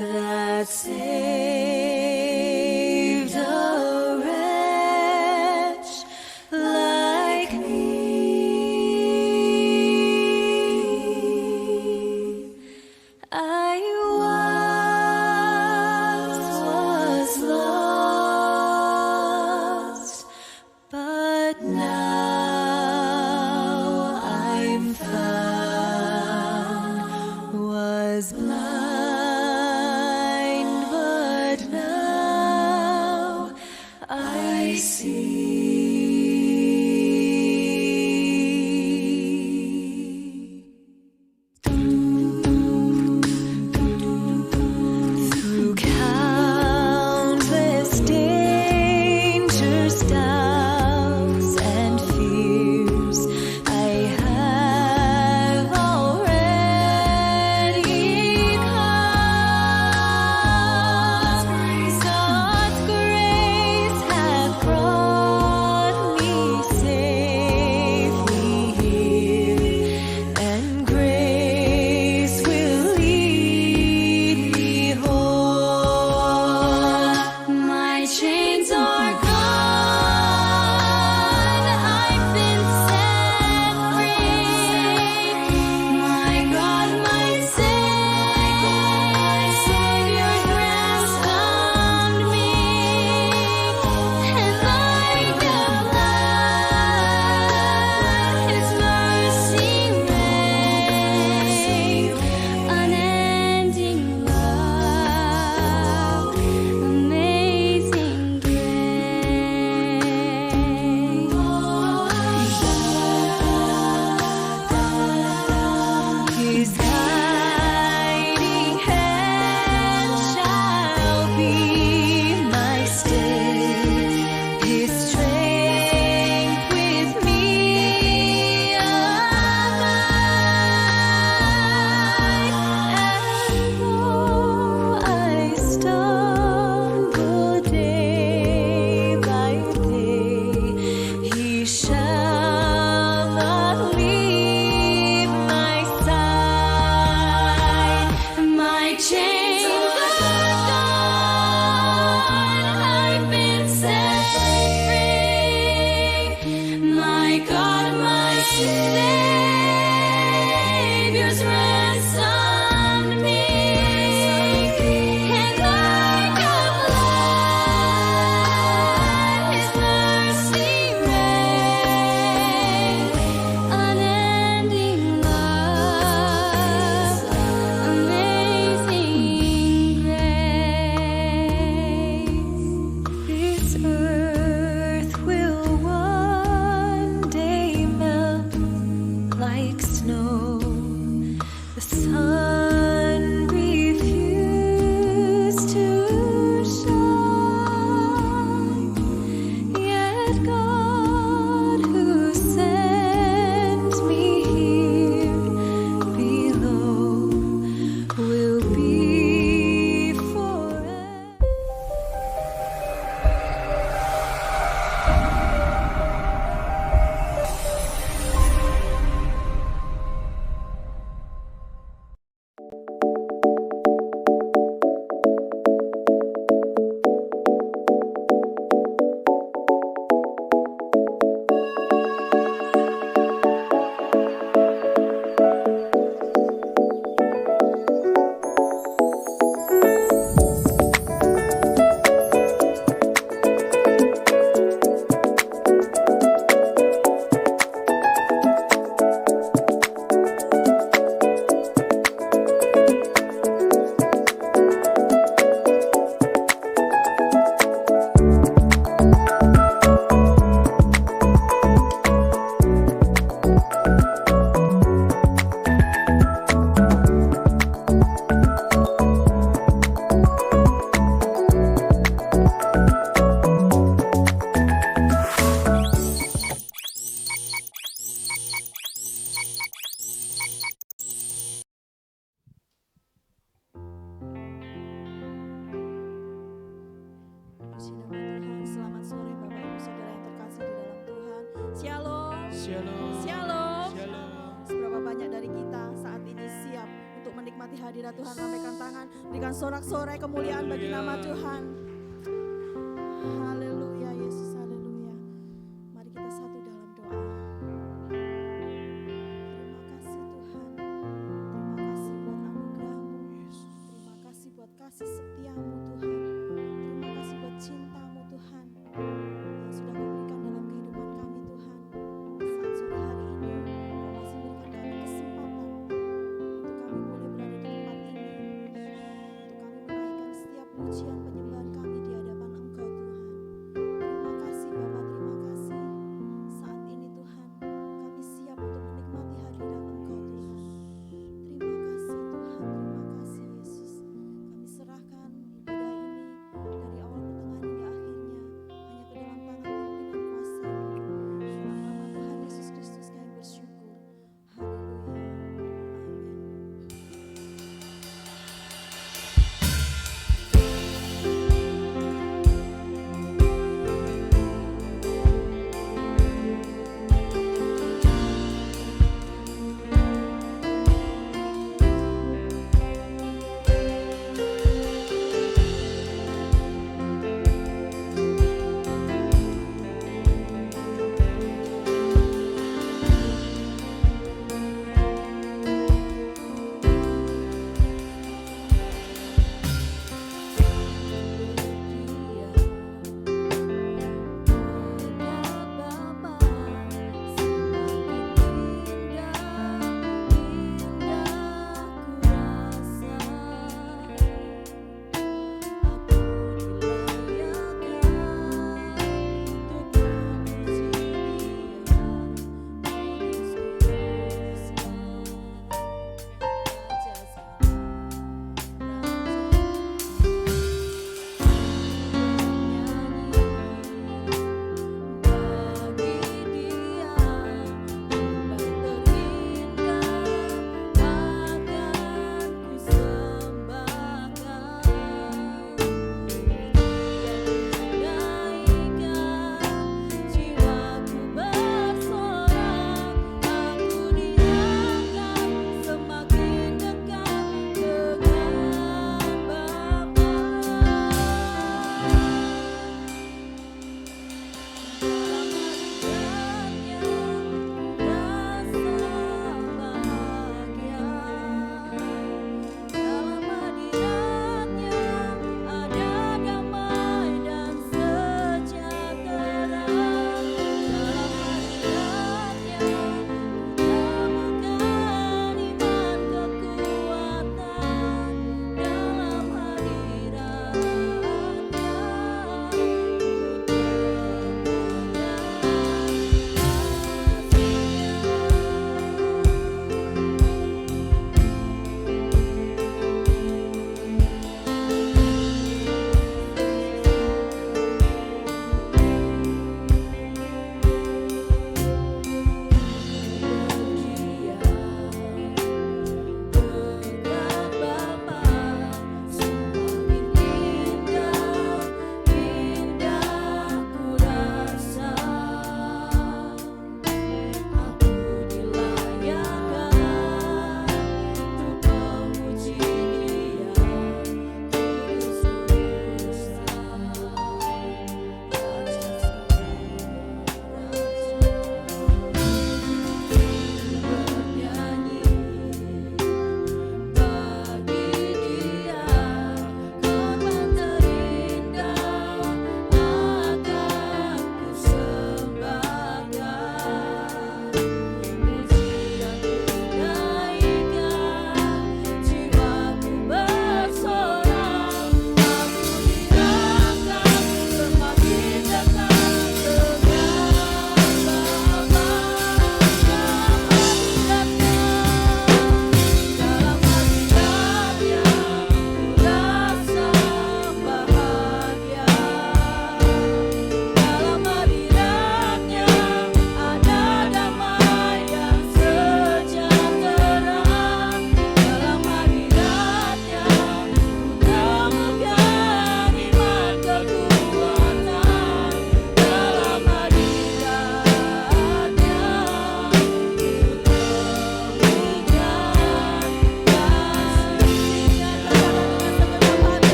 that saved a wretch like me. I once was lost, but now I'm found. Was blind, but now I see. Through countless dangers, doubts, and fears, I have already come. God's grace hath brought me safely here, and grace will lead me home. My chains are gone, I've been set free. My God, my Savior's ransomed me, and like the flood, His mercy reigns. Unending love, amazing grace. His guiding hand shall be my stay, His strength with me abide. And though I stumble day by day, He shall not leave my side. My chains are gone, I've been set free. My God, my Savior's ransomed me, and like a flood, His mercy reigns. Unending love, amazing grace. This earth will one day melt like snow. The sun refused to shine, yet God who sent me here below will be forever. Puji nama Tuhan. Selamat sore Bapak Ibu Saudara yang terkasih di dalam Tuhan. Shalom. Shalom. Shalom. Shalom. Seberapa banyak dari kita saat ini siap untuk menikmati hadirat Tuhan, lambaikan tangan, berikan Berikan sorak-sorai kemuliaan bagi nama Tuhan. Haleluya Yesus, haleluya. Mari kita satu dalam doa. Terima kasih Tuhan. Terima kasih buat anugerah-Mu. Terima kasih buat kasih setia-Mu Tuhan. Terima kasih buat cinta-Mu Tuhan yang sudah Kau berikan dalam kehidupan kami Tuhan. Saat sore hari ini Kau masih berikan kami kesempatan untuk kami boleh berada di tempat ini, untuk kami menaikkan setiap pujian penyembahan kami di hadapan Engkau Tuhan. Terima kasih Bapa, terima kasih. Saat ini Tuhan, kami siap untuk menikmati hadirat Engkau Tuhan. Terima kasih Tuhan, terima kasih Yesus. Kami serahkan ibadah ini dari awal pertengahan hingga akhirnya hanya ke dalam tangan pimpinan kuasa. Dalam nama Tuhan Yesus Kristus kami bersyukur. Haleluya. Amin.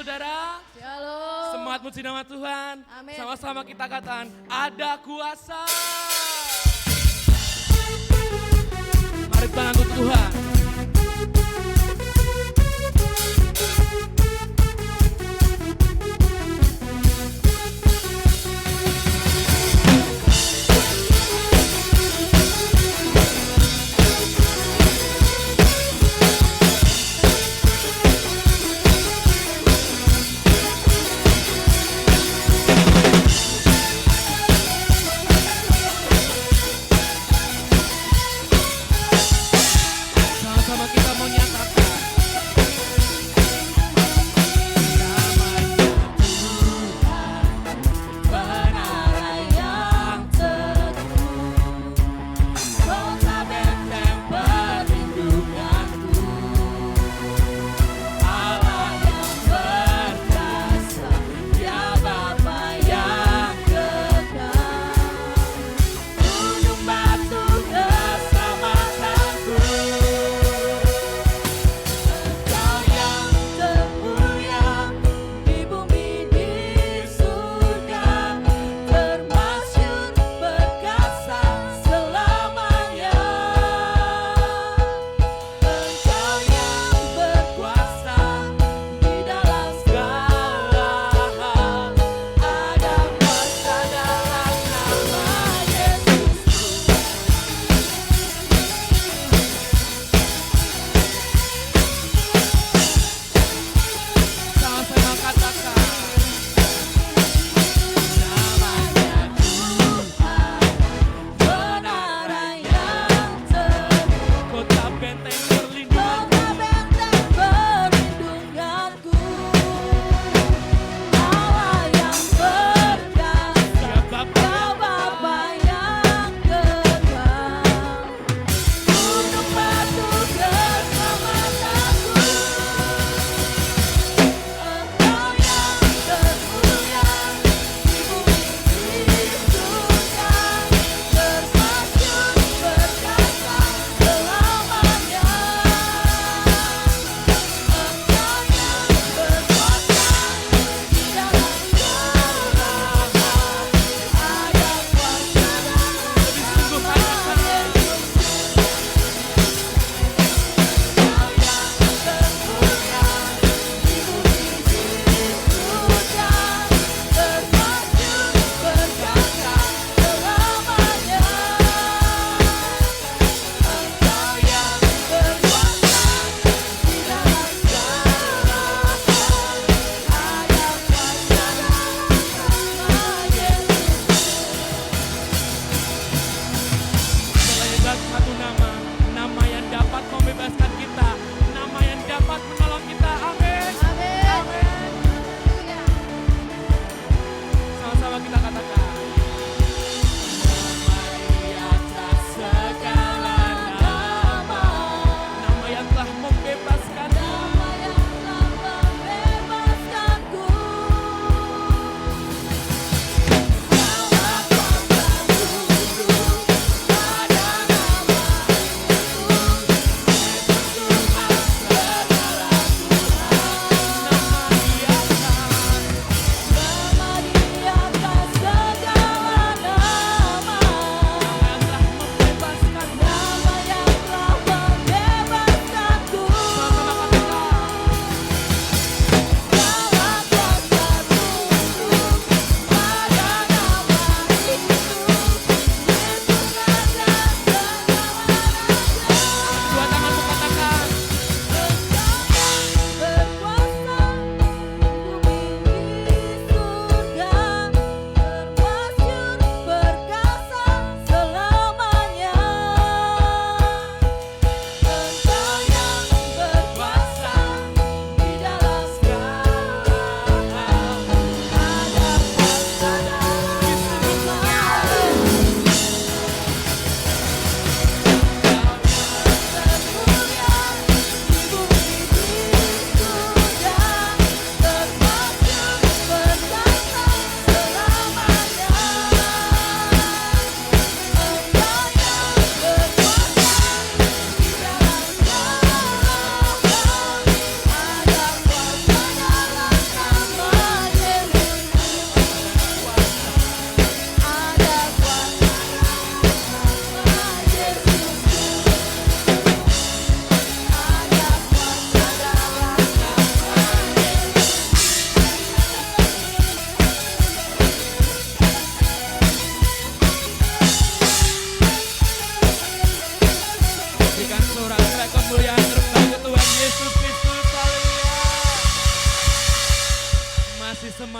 saudara. Shalom. Semangat puji nama Tuhan. Amin. Sama-sama kita katakan, ada kuasa. Mari tangan untuk Tuhan.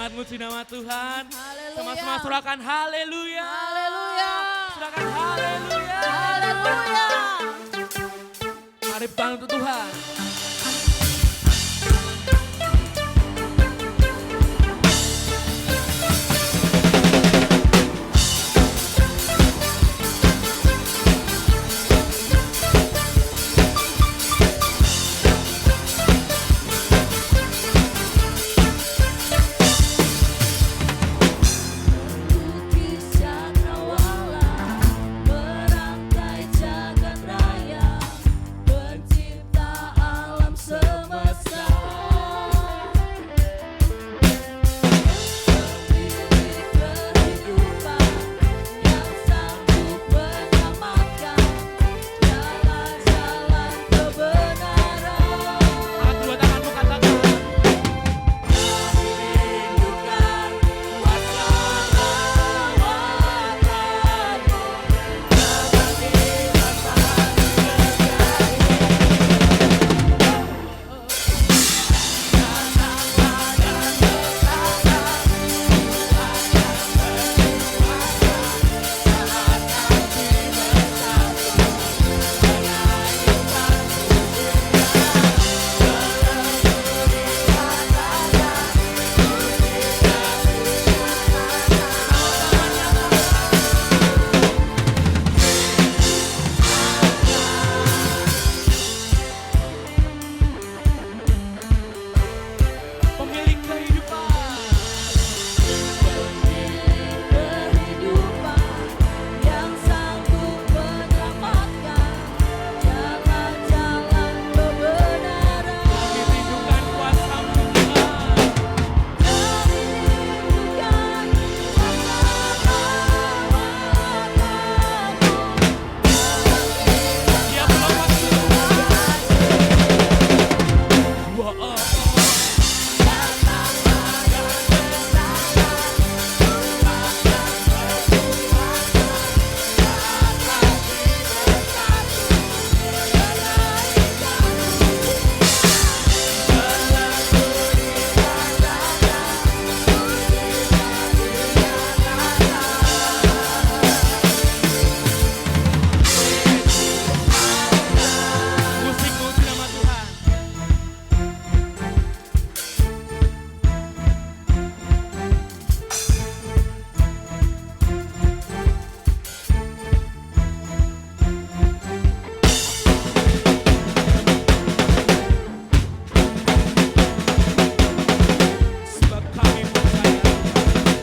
Semangat muji nama Tuhan. Haleluya. Sama-sama surahkan haleluya. Haleluya. Surahkan haleluya. Haleluya. Mari tangan untuk Tuhan. Merangkai jagat raya, pencipta alam semesta. Pemilik kehidupan yang sanggup menyelamatkan jalan-jalan kebenaran. Angkat dua tanganmu katakan. Rindukan kuasa lawananmu, kebangkitan pasti Pemilik kehidupan. kehidupan yang sanggup menyelamatkan jalan-jalan kebenaran. Kami rindukan kuasa-Mu Tuhan. Kami rindukan kuasa lawananmu, Dia melompat ke Tuhan. Musik muji nama Tuhan. Sebab kami percaya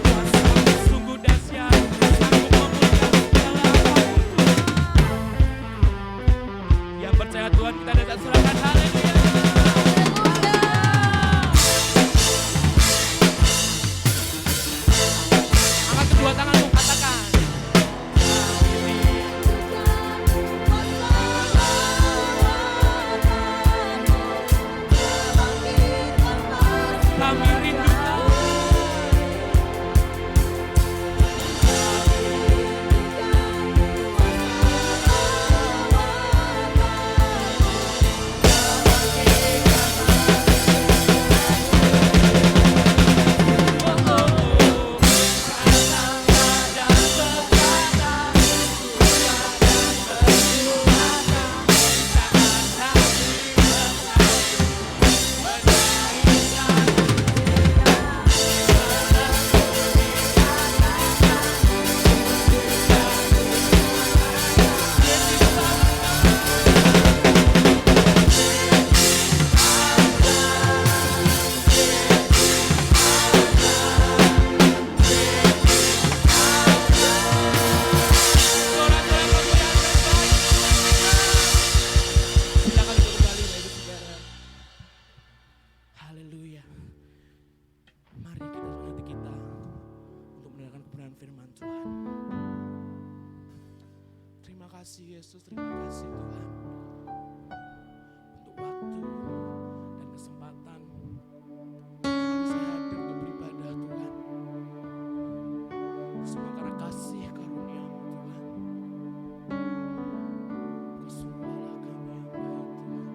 kuasa-Mu sungguh dahsyat, sanggup memulihkan segala apapun Tuhan. Yang percaya Tuhan kita datang serahkan haleluya. Angkat kedua tanganmu katakan. Kami rindukan. Silakan duduk kembali Bapak Ibu Saudara. Haleluya. Mari kita hati kita untuk mendengarkan kebenaran firman Tuhan. Terima kasih Yesus, terima kasih Tuhan untuk waktu dan kesempatan kami bisa hadir untuk beribadah Tuhan. Semua karena kasih karunia-Mu Tuhan. Kesungguhlah kami yang baik Tuhan.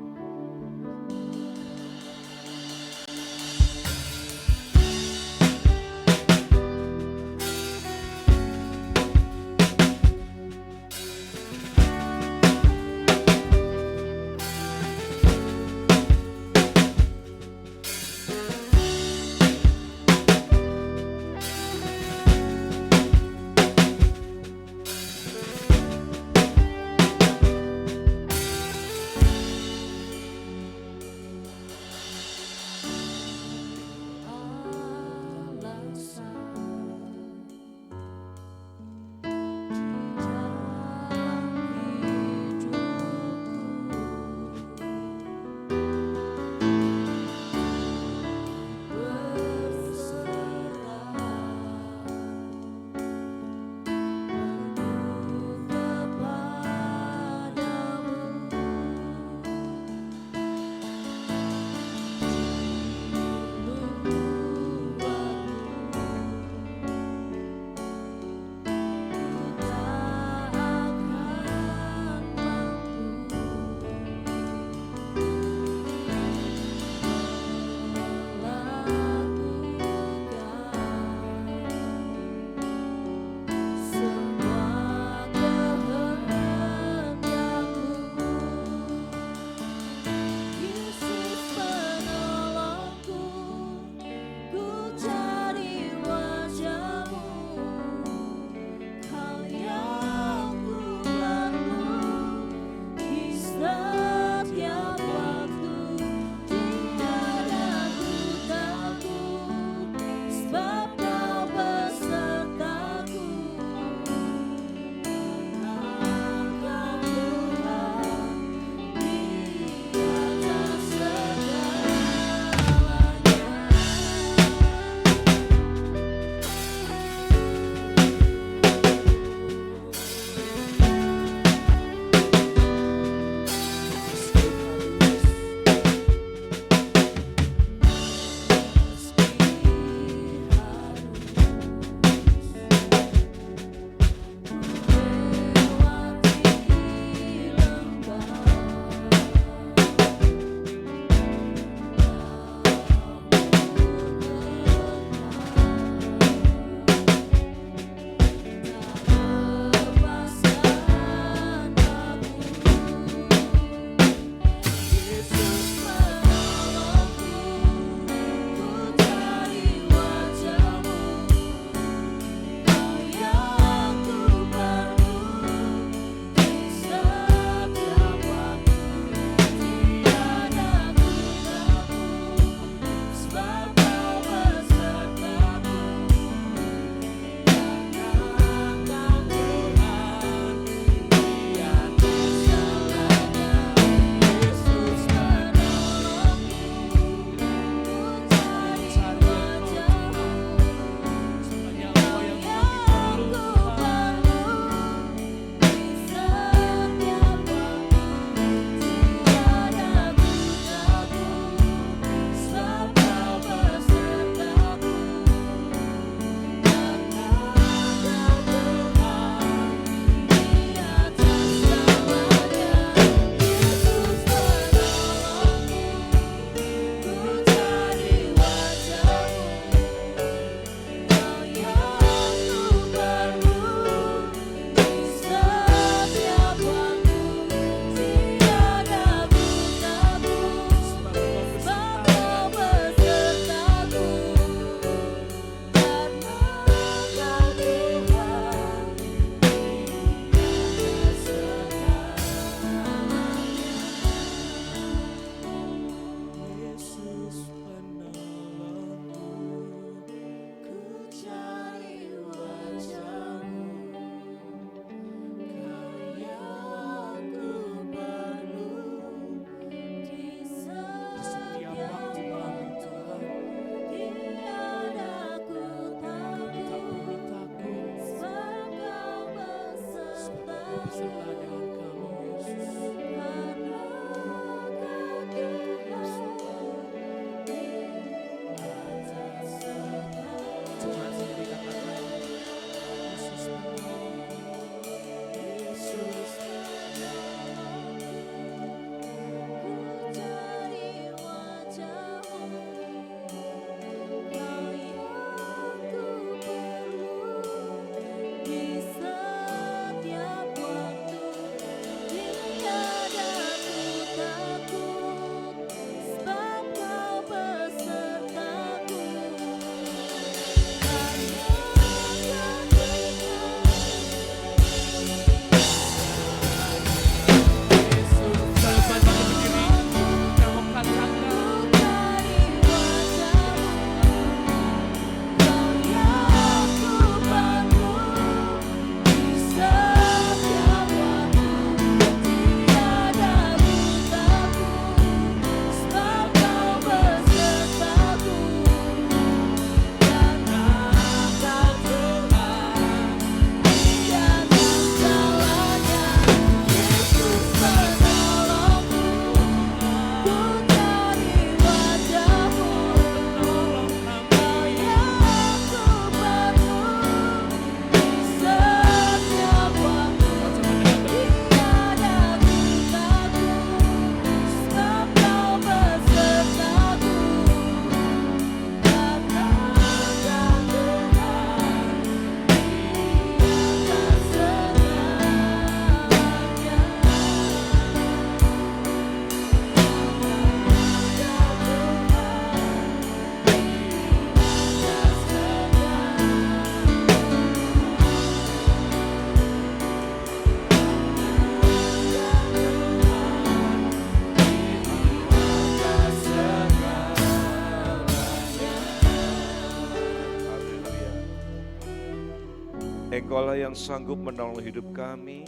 Engkaulah yang sanggup menolong hidup kami,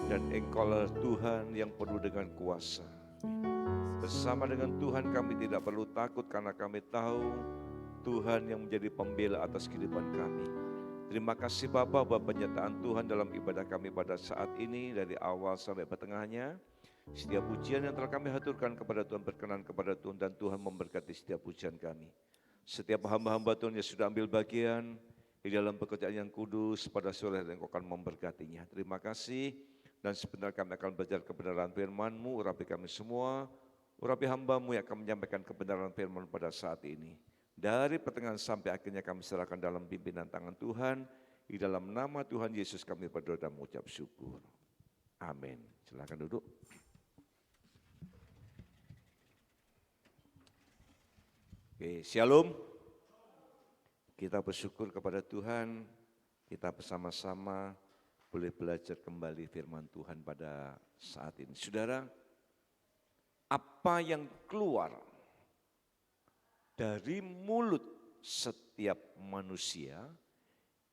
dan Engkaulah Tuhan yang penuh dengan kuasa. Bersama dengan Tuhan kami tidak perlu takut karena kami tahu Tuhan yang menjadi pembela atas kehidupan kami. Terima kasih Bapa buat penyertaan Tuhan dalam ibadah kami pada saat ini dari awal sampai pertengahannya. Setiap pujian yang telah kami haturkan kepada Tuhan berkenan kepada Tuhan dan Tuhan memberkati setiap pujian kami. Setiap hamba-hamba Tuhan yang sudah ambil bagian di dalam pekerjaan yang kudus pada sore hari Engkau akan memberkatinya. Terima kasih dan sebentar kami akan belajar kebenaran firman-Mu, urapi kami semua, urapi hamba-Mu yang akan menyampaikan kebenaran firman pada saat ini. Dari pertengahan sampai akhirnya kami serahkan dalam pimpinan tangan Tuhan. Di dalam nama Tuhan Yesus kami berdoa dan mengucap syukur. Amin. Silakan duduk. Oke, shalom. Kita bersyukur kepada Tuhan. Kita bersama-sama boleh belajar kembali firman Tuhan pada saat ini. Saudara, apa yang keluar dari mulut setiap manusia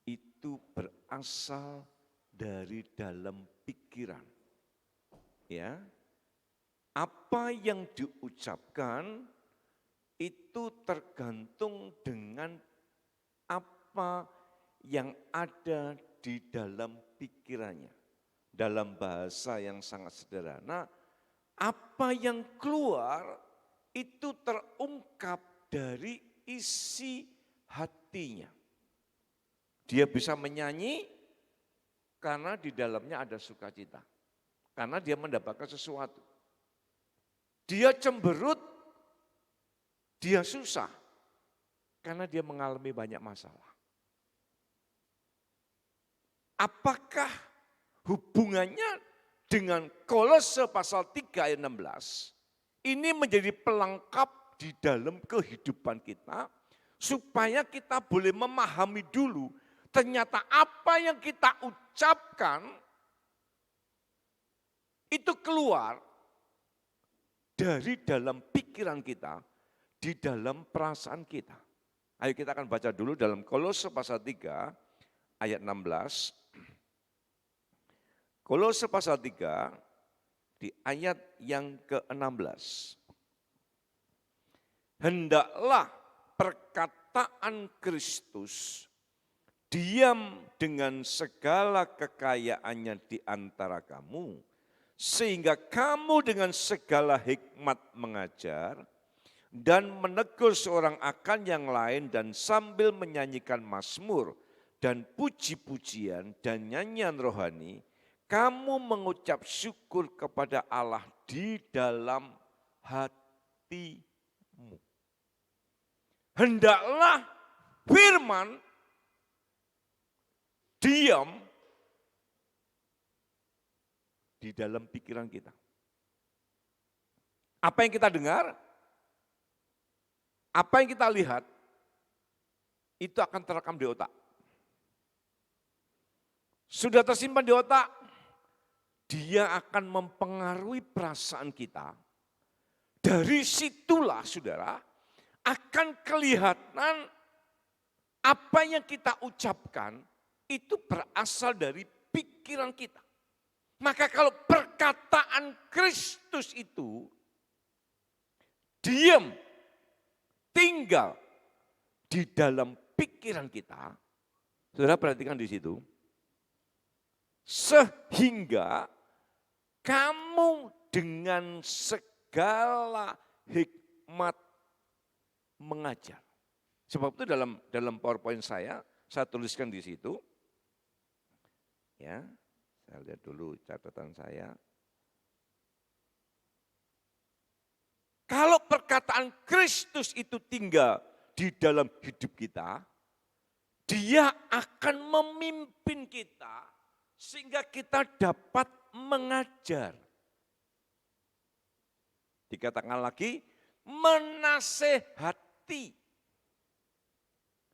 itu berasal dari dalam pikiran. Ya. Apa yang diucapkan itu tergantung dengan apa yang ada di dalam pikirannya. Dalam bahasa yang sangat sederhana, apa yang keluar itu terungkap dari isi hatinya. Dia bisa menyanyi karena di dalamnya ada sukacita. Karena dia mendapatkan sesuatu. Dia cemberut, dia susah. Karena dia mengalami banyak masalah. Apakah hubungannya dengan Kolose pasal 3 ayat 16? Ini menjadi pelengkap di dalam kehidupan kita, supaya kita boleh memahami dulu ternyata apa yang kita ucapkan itu keluar dari dalam pikiran kita, di dalam perasaan kita. Ayo kita akan baca dulu dalam Kolose pasal 3 ayat 16. Kolose pasal 3 di ayat yang ke-16. Hendaklah perkataan Kristus diam dengan segala kekayaannya di antara kamu, sehingga kamu dengan segala hikmat mengajar dan menegur seorang akan yang lain, dan sambil menyanyikan mazmur dan puji-pujian dan nyanyian rohani, kamu mengucap syukur kepada Allah di dalam hatimu. Hendaklah firman diam di dalam pikiran kita. Apa yang kita dengar, apa yang kita lihat, itu akan terekam di otak. Sudah tersimpan di otak, dia akan mempengaruhi perasaan kita. Dari situlah saudara, akan kelihatan apa yang kita ucapkan itu berasal dari pikiran kita. Maka kalau perkataan Kristus itu diam, tinggal di dalam pikiran kita, saudara perhatikan di situ, sehingga kamu dengan segala hikmat mengajar. Sebab itu dalam PowerPoint saya tuliskan di situ. Ya, saya lihat dulu catatan saya. Kalau perkataan Kristus itu tinggal di dalam hidup kita, dia akan memimpin kita sehingga kita dapat mengajar. Dikatakan lagi, menasehati.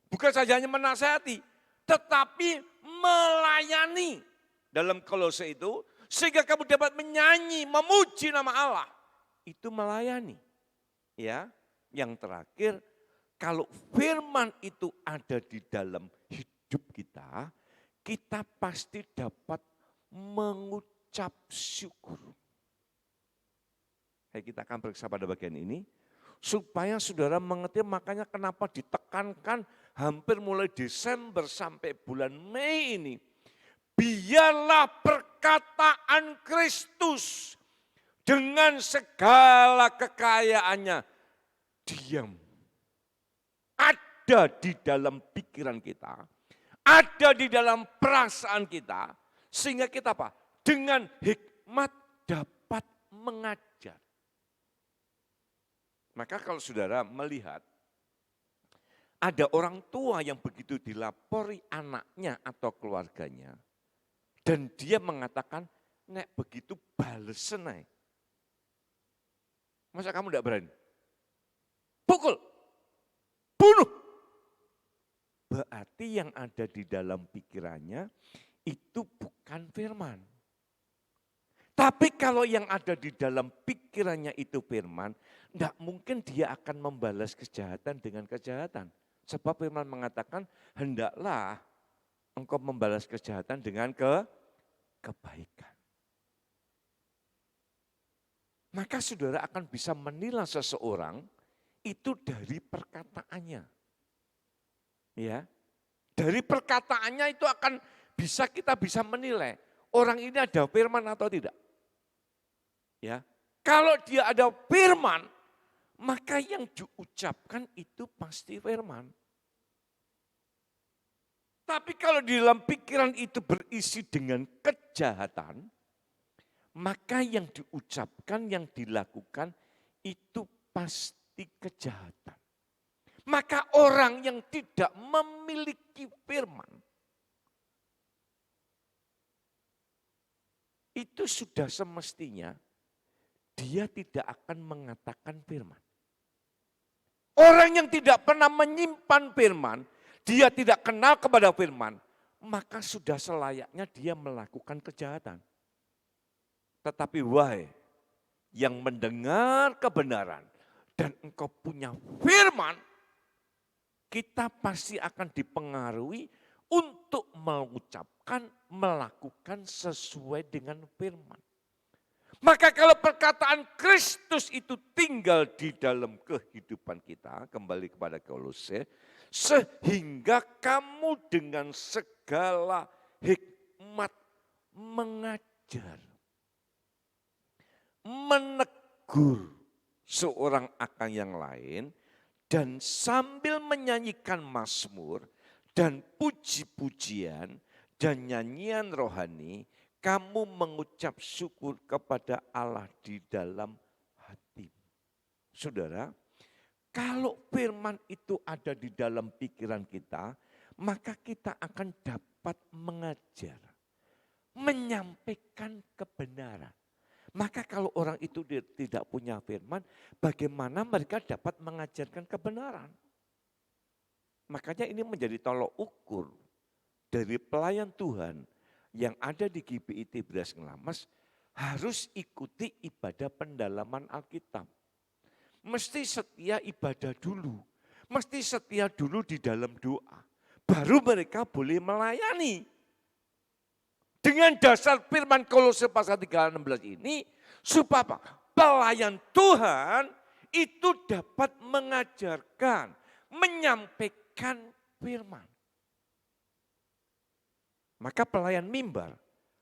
Bukan saja hanya menasehati, tetapi melayani. Dalam Kolose itu, sehingga kamu dapat menyanyi, memuji nama Allah. Itu melayani. Ya, yang terakhir, kalau firman itu ada di dalam hidup kita, kita pasti dapat mengucap syukur. Kita akan periksa pada bagian ini, supaya saudara mengerti makanya kenapa ditekankan hampir mulai Desember sampai bulan Mei ini. Biarlah perkataan Kristus dengan segala kekayaannya diam. Ada di dalam pikiran kita, ada di dalam perasaan kita, sehingga kita apa? Dengan hikmat dapat mengajar. Maka kalau saudara melihat ada orang tua yang begitu dilapori anaknya atau keluarganya, dan dia mengatakan, nek begitu balesen naik. Masa kamu tidak berani? Pukul, bunuh. Berarti yang ada di dalam pikirannya itu bukan firman. Tapi kalau yang ada di dalam pikirannya itu firman, tidak mungkin dia akan membalas kejahatan dengan kejahatan. Sebab firman mengatakan, hendaklah engkau membalas kejahatan dengan kebaikan. Maka saudara akan bisa menilai seseorang itu dari perkataannya. Ya, dari perkataannya itu akan kita bisa menilai orang ini ada firman atau tidak. Ya, kalau dia ada firman, maka yang diucapkan itu pasti firman. Tapi kalau di dalam pikiran itu berisi dengan kejahatan, maka yang diucapkan, yang dilakukan itu pasti kejahatan. Maka orang yang tidak memiliki firman, itu sudah semestinya dia tidak akan mengatakan firman. Orang yang tidak pernah menyimpan firman, dia tidak kenal kepada firman, maka sudah selayaknya dia melakukan kejahatan. Tetapi wahai yang mendengar kebenaran dan engkau punya firman, kita pasti akan dipengaruhi untuk mengucapkan, melakukan sesuai dengan firman. Maka kalau perkataan Kristus itu tinggal di dalam kehidupan kita, kembali kepada Kolose, sehingga kamu dengan segala hikmat mengajar, menegur seorang akan yang lain, dan sambil menyanyikan mazmur dan puji-pujian dan nyanyian rohani, kamu mengucap syukur kepada Allah di dalam hati. Saudara, kalau firman itu ada di dalam pikiran kita, maka kita akan dapat mengajar, menyampaikan kebenaran. Maka kalau orang itu tidak punya firman, bagaimana mereka dapat mengajarkan kebenaran? Makanya ini menjadi tolok ukur dari pelayan Tuhan yang ada di GBI Tiberias Ngelamas, harus ikuti ibadah pendalaman Alkitab. Mesti setia ibadah dulu, mesti setia dulu di dalam doa. Baru mereka boleh melayani. Dengan dasar firman Kolose pasal 3:16 ini, supaya apa? Pelayan Tuhan itu dapat mengajarkan, menyampaikan firman. Maka pelayan mimbar,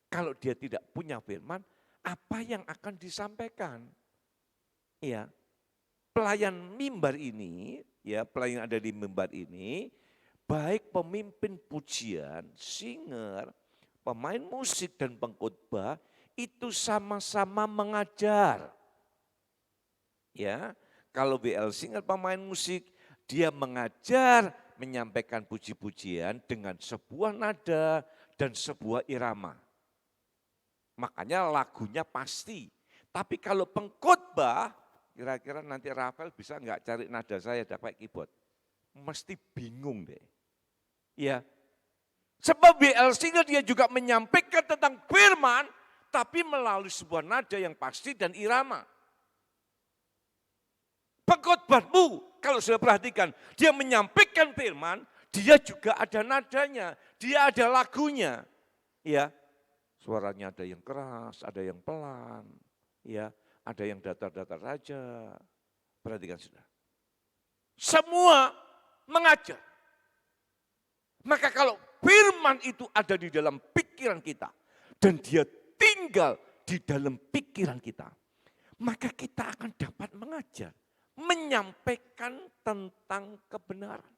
kalau dia tidak punya firman, apa yang akan disampaikan? Ya, pelayan mimbar ini, ya pelayan ada di mimbar ini, baik pemimpin pujian, singer, pemain musik dan pengkhotbah itu sama-sama mengajar. Ya, kalau BL singer pemain musik, dia mengajar, menyampaikan puji-pujian dengan sebuah nada dan sebuah irama. Makanya lagunya pasti. Tapi kalau pengkhotbah, kira-kira nanti Rafael bisa enggak cari nada saya dapat keyboard? Mesti bingung deh. Ya. Sebab BL singer dia juga menyampaikan tentang firman, tapi melalui sebuah nada yang pasti dan irama. Pengkhotbahmu, kalau sudah perhatikan, dia menyampaikan firman, dia juga ada nadanya. dia ada lagunya. Ya, suaranya ada yang keras, ada yang pelan, ya, ada yang datar-datar saja. Perhatikan sudah. Semua mengajar. Maka kalau firman itu ada di dalam pikiran kita dan dia tinggal di dalam pikiran kita, maka kita akan dapat mengajar, menyampaikan tentang kebenaran.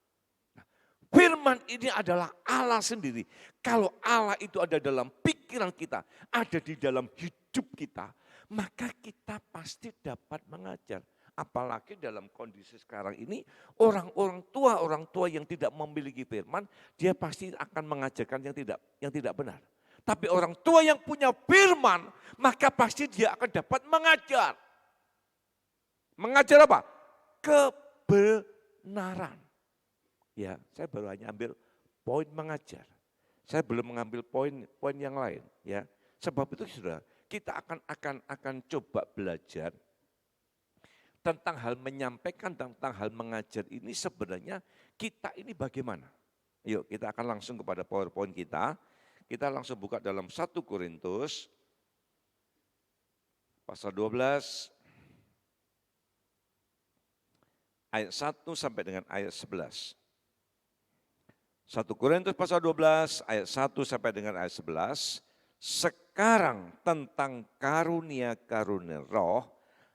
Nah, firman ini adalah Allah sendiri. Kalau Allah itu ada dalam pikiran kita, ada di dalam hidup kita, maka kita pasti dapat mengajar. Apalagi dalam kondisi sekarang ini, orang tua yang tidak memiliki firman, dia pasti akan mengajarkan yang tidak benar. Tapi orang tua yang punya firman, maka pasti dia akan dapat mengajar. Mengajar apa? Kebenaran. Ya, saya baru hanya ambil poin mengajar. Saya belum mengambil poin yang lain. Ya, sebab itu sudah kita akan coba belajar tentang hal menyampaikan, tentang hal mengajar ini sebenarnya kita ini bagaimana. Yuk kita akan langsung kepada PowerPoint kita. Kita langsung buka dalam 1 Korintus pasal 12 ayat 1 sampai dengan ayat 11. 1 Korintus pasal 12 ayat 1 sampai dengan ayat 11. Sekarang tentang karunia-karunia roh,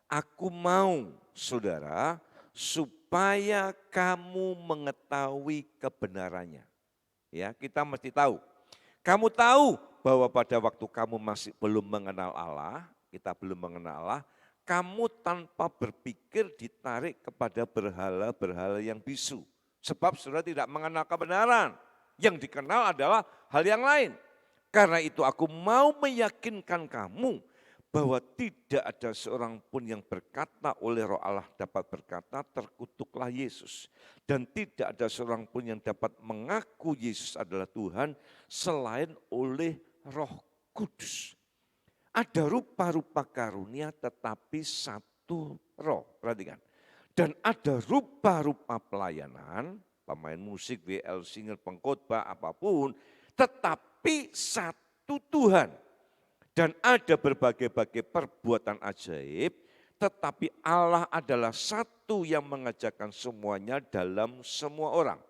aku mau saudara supaya kamu mengetahui kebenarannya. Ya, kita mesti tahu. Kamu tahu bahwa pada waktu kamu masih belum mengenal Allah, kita belum mengenal Allah, kamu tanpa berpikir ditarik kepada berhala-berhala yang bisu. Sebab saudara tidak mengenal kebenaran. Yang dikenal adalah hal yang lain. Karena itu aku mau meyakinkan kamu bahwa tidak ada seorang pun yang berkata oleh Roh Allah dapat berkata terkutuklah Yesus. Dan tidak ada seorang pun yang dapat mengaku Yesus adalah Tuhan selain oleh Roh Kudus. Ada rupa-rupa karunia tetapi satu roh. Perhatikan. Dan ada rupa-rupa pelayanan, pemain musik, WL, singer, pengkhotbah, apapun, tetapi satu Tuhan. Dan ada berbagai-bagai perbuatan ajaib, tetapi Allah adalah satu yang mengerjakan semuanya dalam semua orang.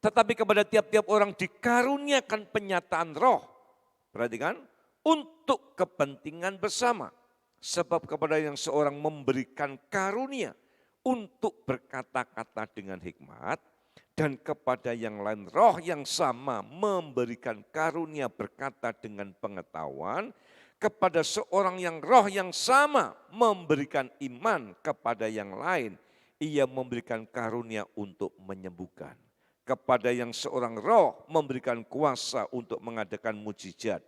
Tetapi kepada tiap-tiap orang dikaruniakan penyataan roh, perhatikan, untuk kepentingan bersama. Sebab kepada yang seorang memberikan karunia untuk berkata-kata dengan hikmat, dan kepada yang lain roh yang sama memberikan karunia berkata dengan pengetahuan, kepada seorang yang roh yang sama memberikan iman, kepada yang lain ia memberikan karunia untuk menyembuhkan. Kepada yang seorang roh memberikan kuasa untuk mengadakan mujizat,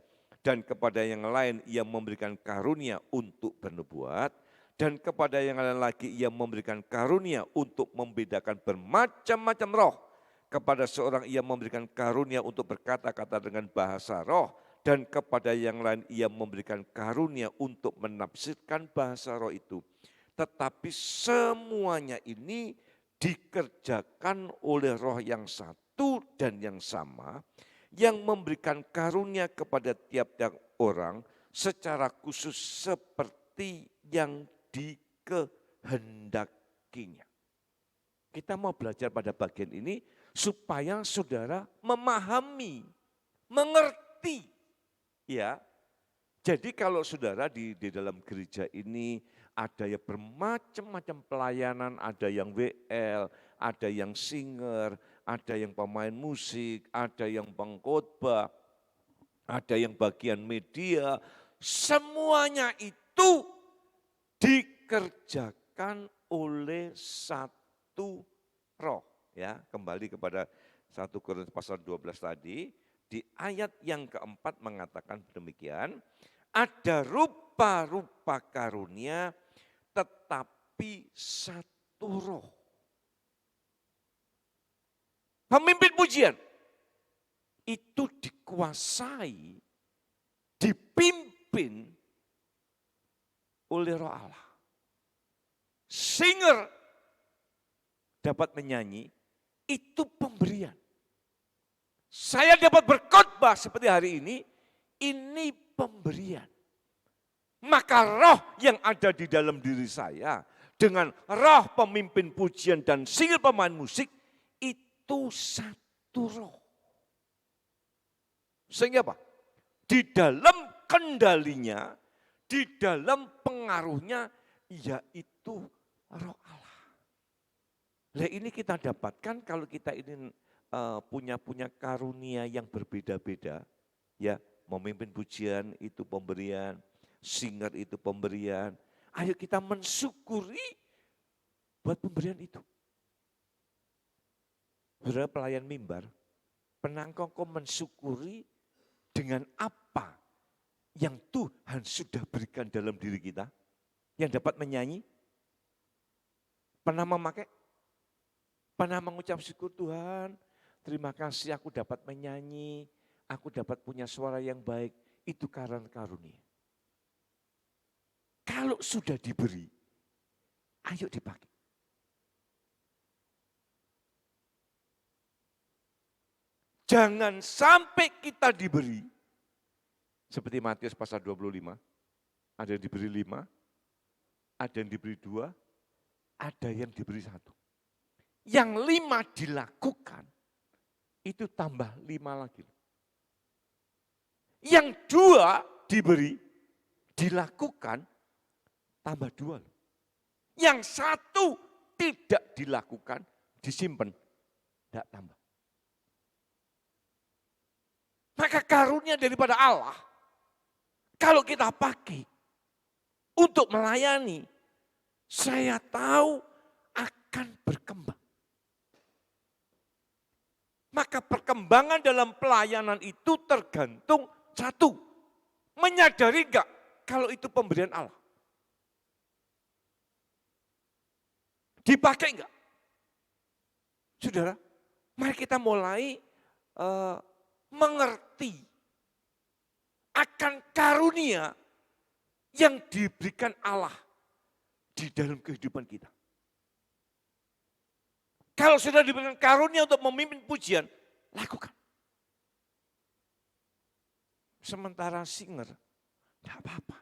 dan kepada yang lain ia memberikan karunia untuk bernubuat, dan kepada yang lain lagi ia memberikan karunia untuk membedakan bermacam-macam roh. Kepada seorang ia memberikan karunia untuk berkata-kata dengan bahasa roh, dan kepada yang lain ia memberikan karunia untuk menafsirkan bahasa roh itu. Tetapi semuanya ini dikerjakan oleh roh yang satu dan yang sama, yang memberikan karunia kepada tiap-tiap orang secara khusus seperti yang dikehendakinya. Kita mau belajar pada bagian ini supaya saudara memahami, mengerti. Ya, jadi kalau saudara di dalam gereja ini ada yang bermacam-macam pelayanan, ada yang WL, ada yang singer, ada yang pemain musik, ada yang pengkhotbah, ada yang bagian media, semuanya itu dikerjakan oleh satu roh. Ya, kembali kepada 1 Korintus pasal 12 tadi, di ayat yang keempat mengatakan demikian, ada rupa-rupa karunia tetapi satu roh. Pemimpin pujian itu dikuasai, dipimpin oleh Roh Allah. Singer dapat menyanyi, itu pemberian. Saya dapat berkhotbah seperti hari ini pemberian. Maka roh yang ada di dalam diri saya dengan roh pemimpin pujian dan single pemain musik itu satu roh. Sehingga apa? Di dalam kendalinya, di dalam pengaruhnya, yaitu roh Allah. Nah ini kita dapatkan kalau kita ini punya karunia yang berbeda-beda, ya memimpin pujian itu pemberian, singer itu pemberian. Ayo kita mensyukuri buat pemberian itu. Saudara pelayan mimbar, pernah engkau mensyukuri dengan apa yang Tuhan sudah berikan dalam diri kita? Yang dapat menyanyi? Pernah memakai? Pernah mengucap syukur Tuhan, terima kasih aku dapat menyanyi, aku dapat punya suara yang baik, itu karena karunia. Kalau sudah diberi, ayo dipakai. Jangan sampai kita diberi, seperti Matius pasal 25, ada yang diberi 5, ada yang diberi 2, ada yang diberi 1. Yang 5 dilakukan, itu tambah 5 lagi. Yang 2 diberi, dilakukan, tambah 2. Yang 1 tidak dilakukan, disimpan, tidak tambah. Maka karunia daripada Allah, kalau kita pakai untuk melayani, saya tahu akan berkembang. Maka perkembangan dalam pelayanan itu tergantung 1, menyadari enggak kalau itu pemberian Allah? Dipakai enggak? Saudara, mari kita mulai mengerti akan karunia yang diberikan Allah di dalam kehidupan kita. Kalau sudah diberikan karunia untuk memimpin pujian, lakukan. Sementara singer, tidak apa-apa.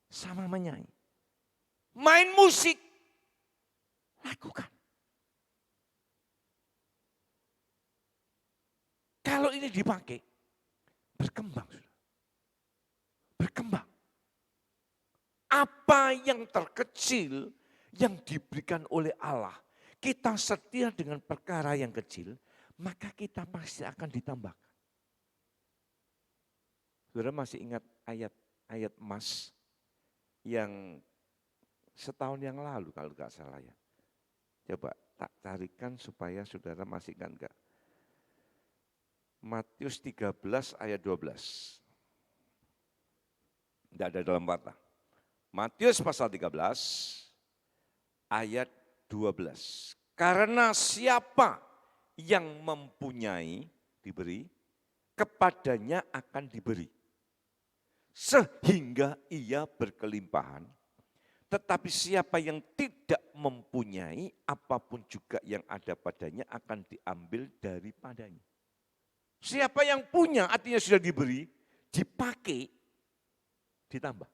Sama menyanyi. Main musik, lakukan. Kalau ini dipakai, berkembang. Berkembang. Apa yang terkecil yang diberikan oleh Allah, kita setia dengan perkara yang kecil, maka kita pasti akan ditambahkan. Saudara masih ingat ayat emas yang setahun yang lalu kalau nggak salah ya. Coba tak carikan supaya saudara masih ingat enggak. Matius 13 ayat 12. Tidak ada dalam warta. Matius pasal 13 ayat 12. Karena siapa yang mempunyai diberi, kepadanya akan diberi. Sehingga ia berkelimpahan. Tetapi siapa yang tidak mempunyai, apapun juga yang ada padanya akan diambil daripadanya. Siapa yang punya, artinya sudah diberi, dipakai, ditambah.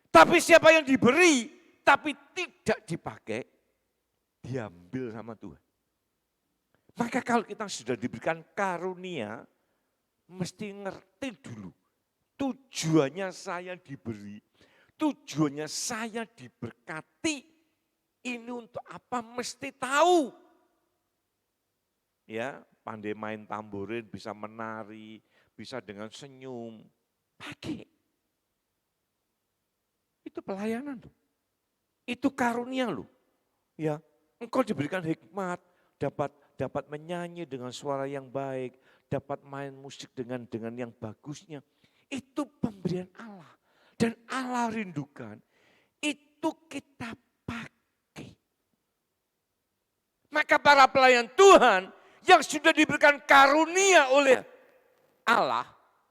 Tapi siapa yang diberi, tapi tidak dipakai, diambil sama Tuhan. Maka kalau kita sudah diberikan karunia, mesti ngerti dulu. Tujuannya saya diberi, tujuannya saya diberkati, ini untuk apa mesti tahu. Ya, pandai main tamborin, bisa menari, bisa dengan senyum, pakai. Itu pelayanan tuh. Itu karunia loh. Ya, engkau diberikan hikmat, dapat menyanyi dengan suara yang baik, dapat main musik dengan yang bagusnya. Itu pemberian Allah. Dan Allah rindukan, itu kita pakai. Maka para pelayan Tuhan yang sudah diberikan karunia oleh Allah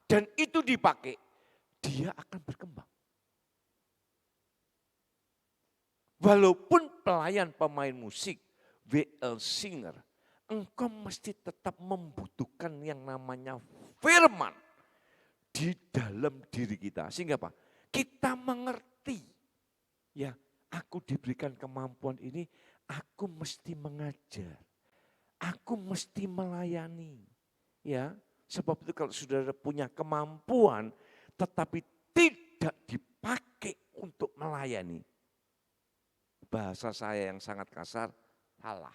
dan itu dipakai, dia akan berkembang. Walaupun pelayan pemain musik, WL singer, engkau mesti tetap membutuhkan yang namanya firman di dalam diri kita. Sehingga apa? Kita mengerti. Ya, aku diberikan kemampuan ini, aku mesti mengajar. Aku mesti melayani. Ya, sebab itu kalau saudara punya kemampuan tetapi tidak dipakai untuk melayani. Bahasa saya yang sangat kasar, salah.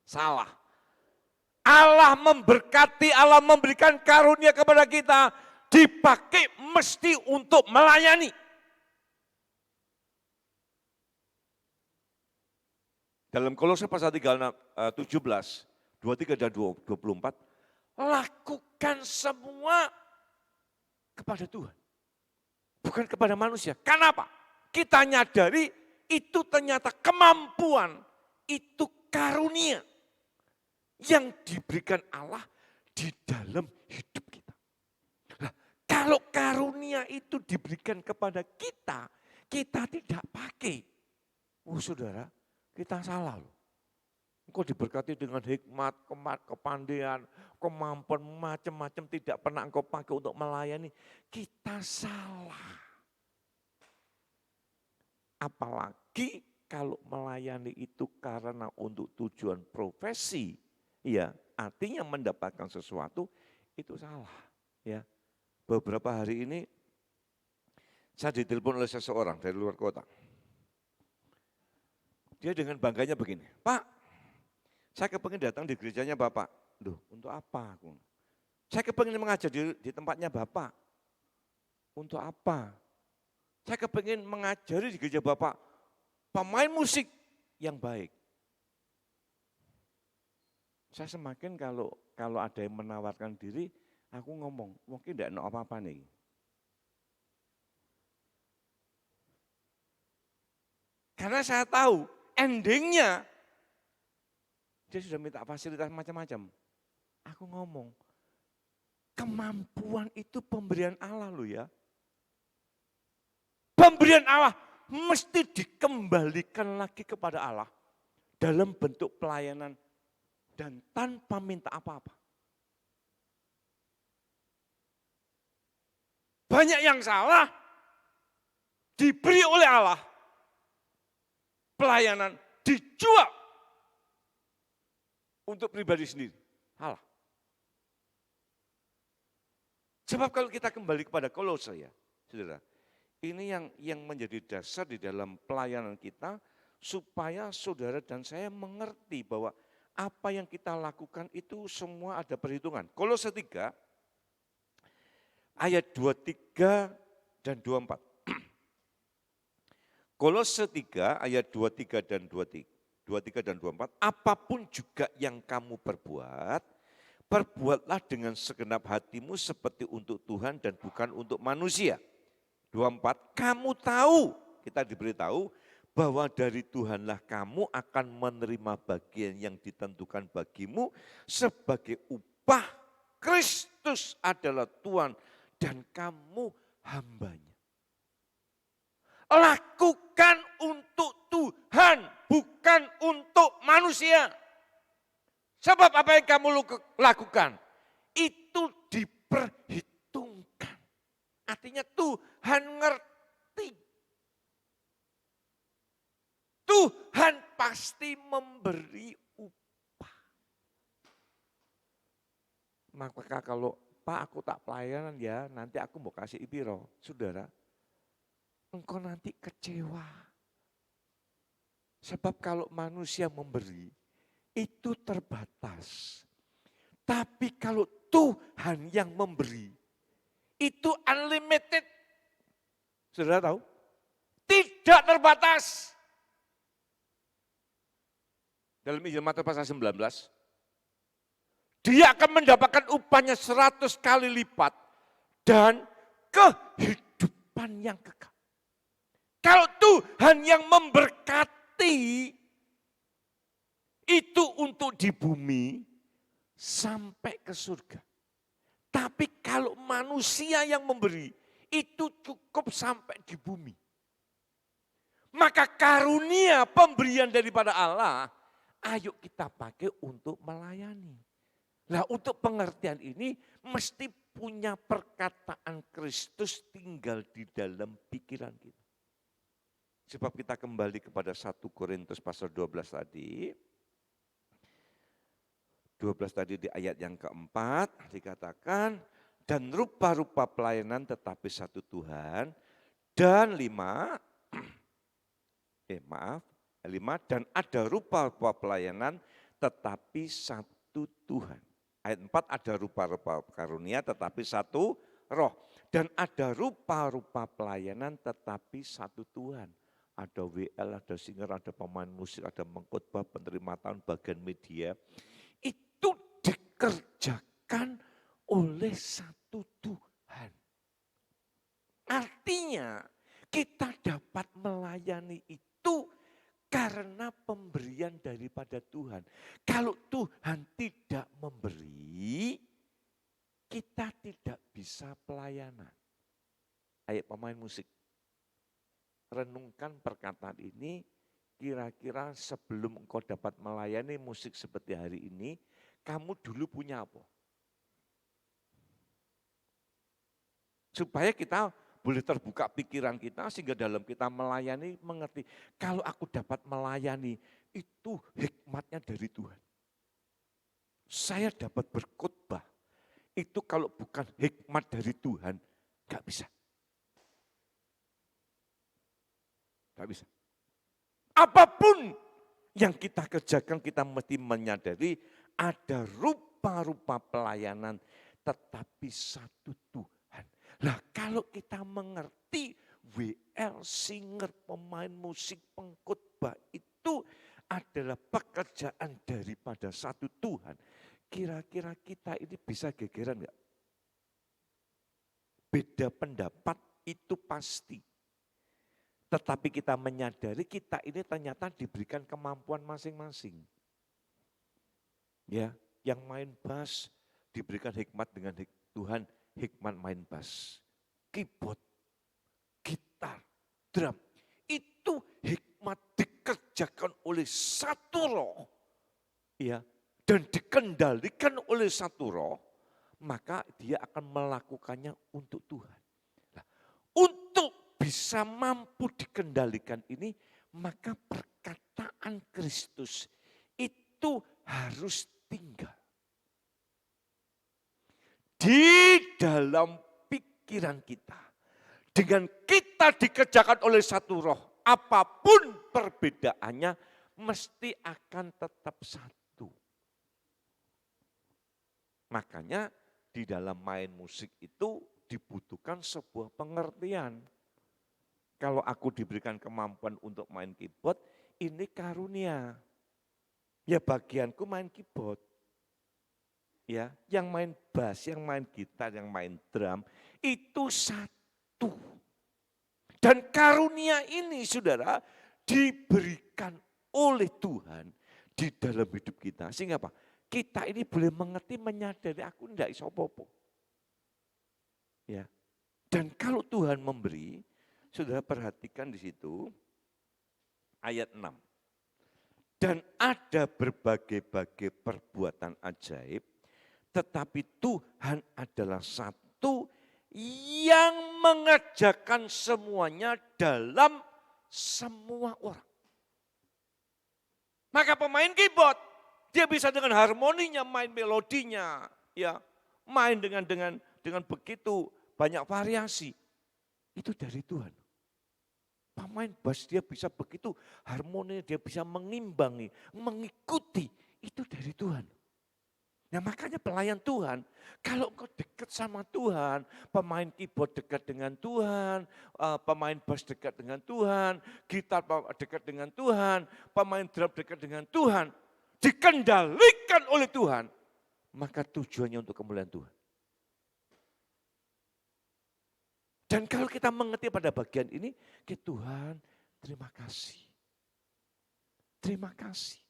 Salah. Allah memberkati, Allah memberikan karunia kepada kita, dipakai mesti untuk melayani. Dalam Kolose pasal 3, 17, 23 dan 24, lakukan semua kepada Tuhan. Bukan kepada manusia. Kenapa? Kita nyadari itu ternyata kemampuan, itu karunia yang diberikan Allah di dalam hidup kita. Nah, kalau karunia itu diberikan kepada kita, kita tidak pakai. Oh saudara, kita salah loh. Engkau diberkati dengan hikmat, kepandaian, kemampuan macam-macam tidak pernah engkau pakai untuk melayani. Kita salah. Apalagi kalau melayani itu karena untuk tujuan profesi, ya artinya mendapatkan sesuatu, itu salah. Ya, beberapa hari ini saya ditelepon oleh seseorang dari luar kota. Dia dengan bangganya begini, Pak, saya kepingin datang di gerejanya Bapak. Duh, untuk apa aku? Saya kepingin mengajar di tempatnya Bapak. Untuk apa? Saya kepingin mengajari di gereja Bapak pemain musik yang baik. Saya semakin kalau ada yang menawarkan diri, aku ngomong, mungkin tidak ada apa-apa nih. Karena saya tahu endingnya, dia sudah minta fasilitas macam-macam. Aku ngomong, kemampuan itu pemberian Allah loh ya. Pemberian Allah mesti dikembalikan lagi kepada Allah dalam bentuk pelayanan dan tanpa minta apa-apa. Banyak yang salah diberi oleh Allah. Pelayanan dijual untuk pribadi sendiri. Salah. Sebab kalau kita kembali kepada Kolose ya, saudara, ini yang menjadi dasar di dalam pelayanan kita supaya saudara dan saya mengerti bahwa apa yang kita lakukan itu semua ada perhitungan. Kolose 3 ayat 23 dan 24. Kolose 3 ayat 23 dan 24. Apapun juga yang kamu perbuat, perbuatlah dengan segenap hatimu seperti untuk Tuhan dan bukan untuk manusia. 24, kamu tahu, kita diberitahu bahwa dari Tuhanlah kamu akan menerima bagian yang ditentukan bagimu sebagai upah. Kristus adalah Tuhan dan kamu hambanya. Lakukan untuk Tuhan, bukan untuk manusia. Sebab apa yang kamu lakukan, itu diperhitungkan. Artinya Tuhan ngerti. Tuhan pasti memberi upah. Maka kalau Pak aku tak pelayanan ya, nanti aku mau kasih ipiro. Saudara, engkau nanti kecewa. Sebab kalau manusia memberi, itu terbatas. Tapi kalau Tuhan yang memberi, itu unlimited. Saudara tahu? Tidak terbatas. Dalam Injil Matius pasal 19, dia akan mendapatkan upahnya 100 kali lipat dan kehidupan yang kekal. Kalau Tuhan yang memberkati, itu untuk di bumi sampai ke surga. Tapi kalau manusia yang memberi, itu cukup sampai di bumi. Maka karunia pemberian daripada Allah ayo kita pakai untuk melayani. Nah, untuk pengertian ini mesti punya perkataan Kristus tinggal di dalam pikiran kita. Sebab kita kembali kepada 1 Korintus pasal 12 tadi. 12 tadi di ayat yang keempat dikatakan, dan rupa-rupa pelayanan tetapi satu Tuhan, dan 5, dan ada rupa-rupa pelayanan tetapi satu Tuhan. Ayat 4, ada rupa-rupa karunia tetapi satu roh. Dan ada rupa-rupa pelayanan tetapi satu Tuhan. Ada WL, ada singer, ada pemain musik, ada mengkhotbah, penerima tahun, bagian media. Itu dikerjakan oleh satu Tuhan. Artinya kita dapat melayani itu karena pemberian daripada Tuhan. Kalau Tuhan tidak memberi, kita tidak bisa pelayanan. Ayo pemain musik, renungkan perkataan ini, kira-kira sebelum engkau dapat melayani musik seperti hari ini, kamu dulu punya apa? Supaya kita boleh terbuka pikiran kita sehingga dalam kita melayani mengerti. Kalau aku dapat melayani itu hikmatnya dari Tuhan. Saya dapat berkhotbah itu kalau bukan hikmat dari Tuhan gak bisa. Gak bisa. Apapun yang kita kerjakan kita mesti menyadari ada rupa-rupa pelayanan tetapi satu Tuhan. Nah kalau kita mengerti WL, singer, pemain musik, pengkhotbah itu adalah pekerjaan daripada satu Tuhan. Kira-kira kita ini bisa gegeran enggak? Beda pendapat itu pasti. Tetapi kita menyadari kita ini ternyata diberikan kemampuan masing-masing. Ya, yang main bass diberikan hikmat dengan Tuhan, hikmat main bass, keyboard, gitar, drum. Itu hikmat dikerjakan oleh satu roh. Ya, dan dikendalikan oleh satu roh, maka dia akan melakukannya untuk Tuhan. Nah, untuk bisa mampu dikendalikan ini, maka perkataan Kristus itu harus tinggal di dalam pikiran kita. Dengan kita dikerjakan oleh satu roh, apapun perbedaannya mesti akan tetap satu. Makanya di dalam main musik itu dibutuhkan sebuah pengertian. Kalau aku diberikan kemampuan untuk main keyboard, ini karunia. Ya bagianku main keyboard. Ya, yang main bass, yang main gitar, yang main drum, itu satu. Dan karunia ini saudara diberikan oleh Tuhan di dalam hidup kita. Sehingga apa? Kita ini boleh mengerti, menyadari aku tidak iso apa-apa. Ya. Dan kalau Tuhan memberi, saudara perhatikan di situ ayat 6. Dan ada berbagai-bagai perbuatan ajaib, tetapi Tuhan adalah satu yang mengerjakan semuanya dalam semua orang. Maka pemain keyboard, dia bisa dengan harmoninya, main melodinya, ya, main dengan begitu banyak variasi. Itu dari Tuhan. Pemain bass dia bisa begitu harmoni, dia bisa mengimbangi, mengikuti, itu dari Tuhan. Nah makanya pelayan Tuhan, kalau engkau dekat sama Tuhan, pemain keyboard dekat dengan Tuhan, pemain bass dekat dengan Tuhan, gitar dekat dengan Tuhan, pemain drum dekat dengan Tuhan, dikendalikan oleh Tuhan, maka tujuannya untuk kemuliaan Tuhan. Dan kalau kita mengerti pada bagian ini, ke Tuhan terima kasih. Terima kasih.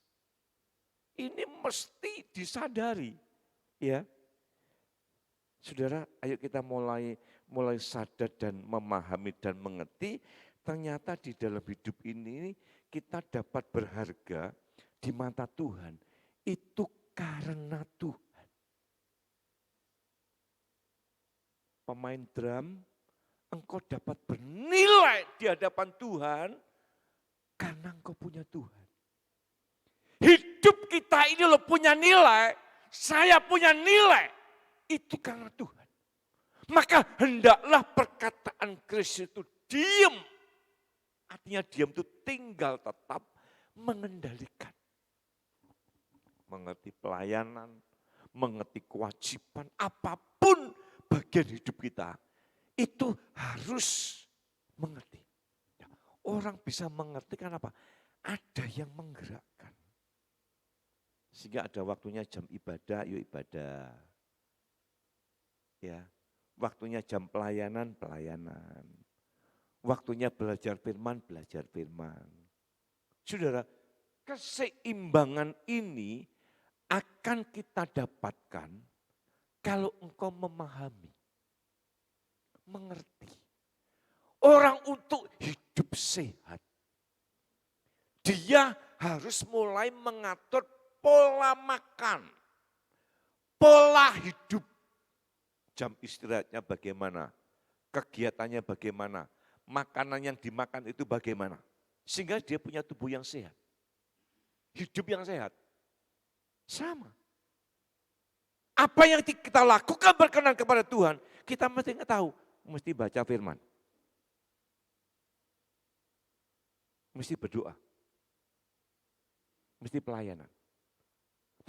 Ini mesti disadari, ya. Saudara, ayo kita mulai sadar dan memahami dan mengerti, ternyata di dalam hidup ini kita dapat berharga, di mata Tuhan itu karena Tuhan. Pemain drum, engkau dapat bernilai di hadapan Tuhan karena engkau punya Tuhan. Hidup kita ini loh punya nilai, saya punya nilai, itu karena Tuhan. Maka hendaklah perkataan Kristus itu diam. Artinya diam itu tinggal tetap mengendalikan. Mengerti pelayanan, mengerti kewajiban, apapun bagian hidup kita, itu harus mengerti. Orang bisa mengerti kan apa? Ada yang menggerakkan. Sehingga ada waktunya jam ibadah, yuk ibadah. Ya, waktunya jam pelayanan, pelayanan. Waktunya belajar firman, belajar firman. Saudara, keseimbangan ini akan kita dapatkan kalau engkau memahami, mengerti. Orang untuk hidup sehat, dia harus mulai mengatur pola makan, pola hidup. Jam istirahatnya bagaimana, kegiatannya bagaimana, makanan yang dimakan itu bagaimana. Sehingga dia punya tubuh yang sehat. Hidup yang sehat. Sama. Apa yang kita lakukan berkenan kepada Tuhan, kita mesti tahu, mesti baca firman. Mesti berdoa. Mesti pelayanan.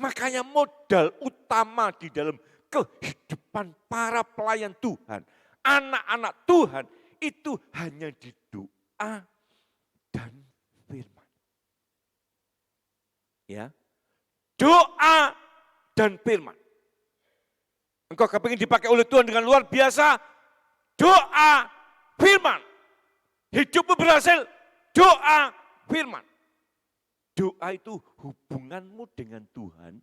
Makanya modal utama di dalam kehidupan para pelayan Tuhan, anak-anak Tuhan, itu hanya di doa dan firman. Ya, doa dan firman. Engkau kepingin dipakai oleh Tuhan dengan luar biasa, doa, firman. Hidupmu berhasil, doa, firman. Doa itu hubunganmu dengan Tuhan,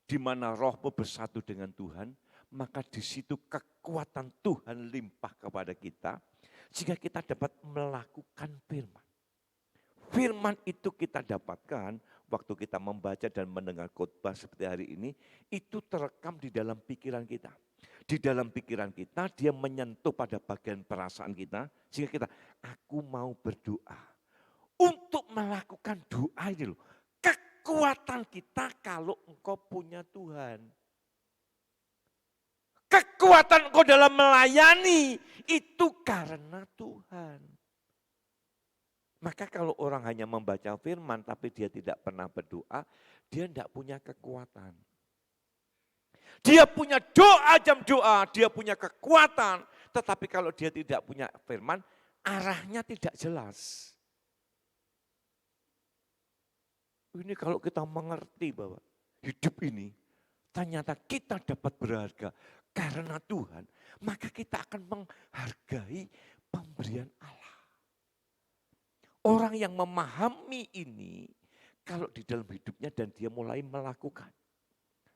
di mana rohmu bersatu dengan Tuhan, maka di situ kekuatan Tuhan limpah kepada kita, sehingga kita dapat melakukan firman. Firman itu kita dapatkan waktu kita membaca dan mendengar khotbah seperti hari ini, itu terekam di dalam pikiran kita. Di dalam pikiran kita, dia menyentuh pada bagian perasaan kita, sehingga kita, aku mau berdoa. Untuk melakukan doa ini loh, kekuatan kita kalau engkau punya Tuhan. Kekuatan engkau dalam melayani itu karena Tuhan. Maka kalau orang hanya membaca firman tapi dia tidak pernah berdoa, dia tidak punya kekuatan. Dia punya doa jam doa, dia punya kekuatan. Tetapi kalau dia tidak punya firman, arahnya tidak jelas. Ini kalau kita mengerti bahwa hidup ini ternyata kita dapat berharga karena Tuhan, maka kita akan menghargai pemberian Allah. Orang yang memahami ini, kalau di dalam hidupnya dan dia mulai melakukan,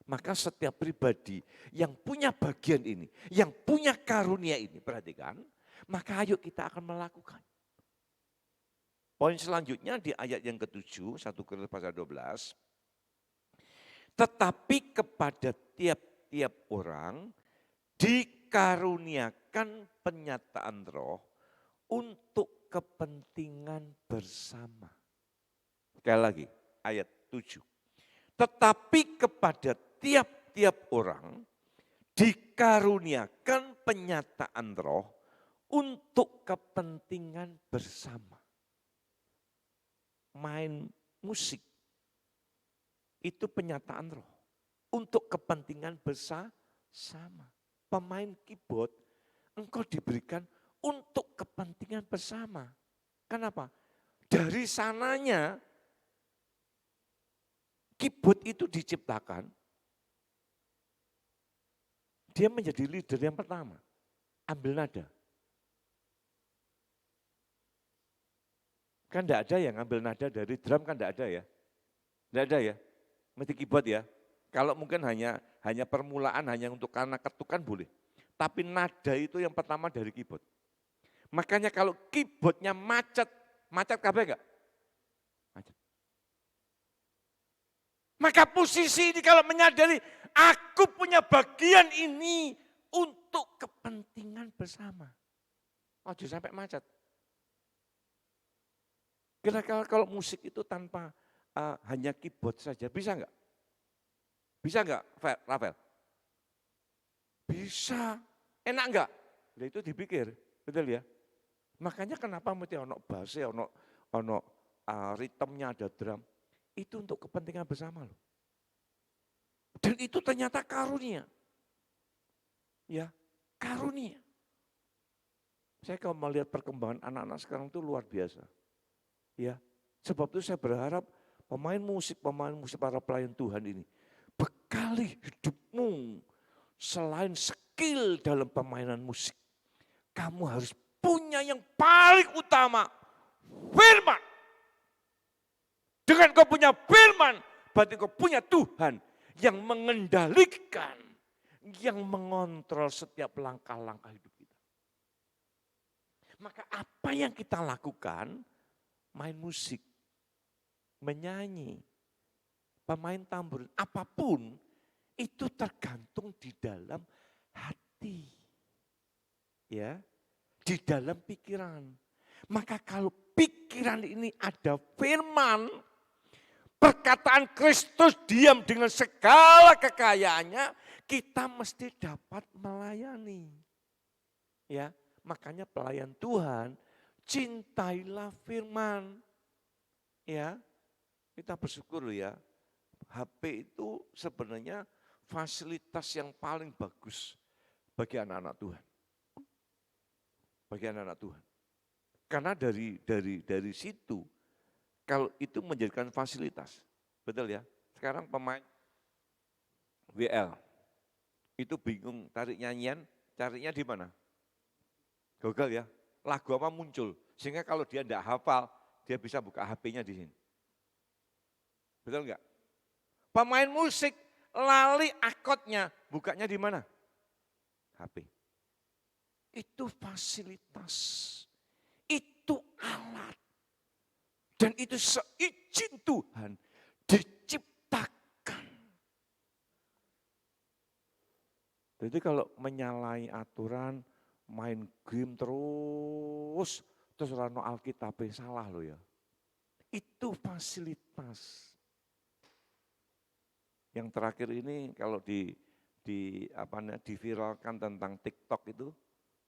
maka setiap pribadi yang punya bagian ini, yang punya karunia ini, perhatikan, maka ayo kita akan melakukan. Poin selanjutnya di ayat yang ke-7, 1 Korintus pasal 12. Tetapi kepada tiap-tiap orang dikaruniakan penyataan roh untuk kepentingan bersama. Sekali lagi, ayat 7. Tetapi kepada tiap-tiap orang dikaruniakan penyataan roh untuk kepentingan bersama. Main musik, itu penyataan roh untuk kepentingan bersama. Pemain keyboard, engkau diberikan untuk kepentingan bersama. Kenapa? Dari sananya, keyboard itu diciptakan, dia menjadi leader yang pertama, ambil nada. Kan enggak ada yang ngambil nada dari drum, kan enggak ada ya. Enggak ada ya, mesti keyboard ya. Kalau mungkin hanya permulaan, hanya untuk karena ketukan boleh. Tapi nada itu yang pertama dari keyboard. Makanya kalau keyboardnya macet kabeh enggak? Macet. Maka posisi ini kalau menyadari aku punya bagian ini untuk kepentingan bersama. Ojo sampai macet. Kira-kira kalau musik itu tanpa hanya keyboard saja, bisa enggak? Bisa enggak, Rafael? Bisa. Enak enggak? Nah, itu dipikir, betul ya? Makanya kenapa mesti ono bass, ono ritmenya, ada drum. Itu untuk kepentingan bersama loh. Dan itu ternyata karunia. Ya, karunia. Saya kalau melihat perkembangan anak-anak sekarang itu luar biasa. Ya, sebab itu saya berharap pemain musik para pelayan Tuhan ini bekali hidupmu selain skill dalam permainan musik. Kamu harus punya yang paling utama, firman. Dengan kau punya firman, berarti kau punya Tuhan yang mengendalikan, yang mengontrol setiap langkah-langkah hidup kita. Maka apa yang kita lakukan, main musik, menyanyi, pemain tamborin, apapun, itu tergantung di dalam hati. Ya, di dalam pikiran. Maka kalau pikiran ini ada firman, perkataan Kristus diam dengan segala kekayaannya, kita mesti dapat melayani. Ya, makanya pelayan Tuhan, cintailah firman. Ya, kita bersyukur loh ya. HP itu sebenarnya fasilitas yang paling bagus bagi anak-anak Tuhan. Bagi anak-anak Tuhan. Karena dari situ, kalau itu menjadikan fasilitas, betul ya. Sekarang pemain WL itu bingung tarik nyanyian, carinya di mana? Google ya, lagu apa muncul. Sehingga kalau dia tidak hafal, dia bisa buka HP-nya di sini. Betul enggak? Pemain musik lali akordnya, bukanya di mana? HP. Itu fasilitas, itu alat. Dan itu seizin Tuhan diciptakan. Jadi kalau menyalahi aturan, main game terus rano Alkitab salah loh ya. Itu fasilitas. Yang terakhir ini kalau diviralkan tentang TikTok itu,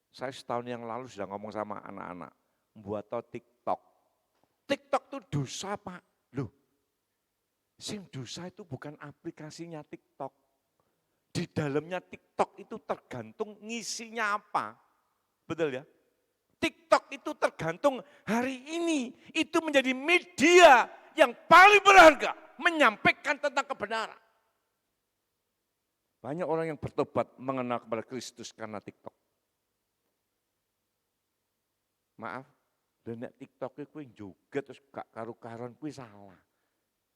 saya setahun yang lalu sudah ngomong sama anak-anak, buat TikTok. TikTok itu dosa Pak. Loh, sing dosa itu bukan aplikasinya TikTok. Di dalamnya TikTok itu tergantung ngisinya apa. Betul ya? TikTok itu tergantung hari ini. Itu menjadi media yang paling berharga. Menyampaikan tentang kebenaran. Banyak orang yang bertobat mengenal kepada Kristus karena TikTok. Maaf, dan TikTok itu juga terus gak karu-karuan kuwi salah.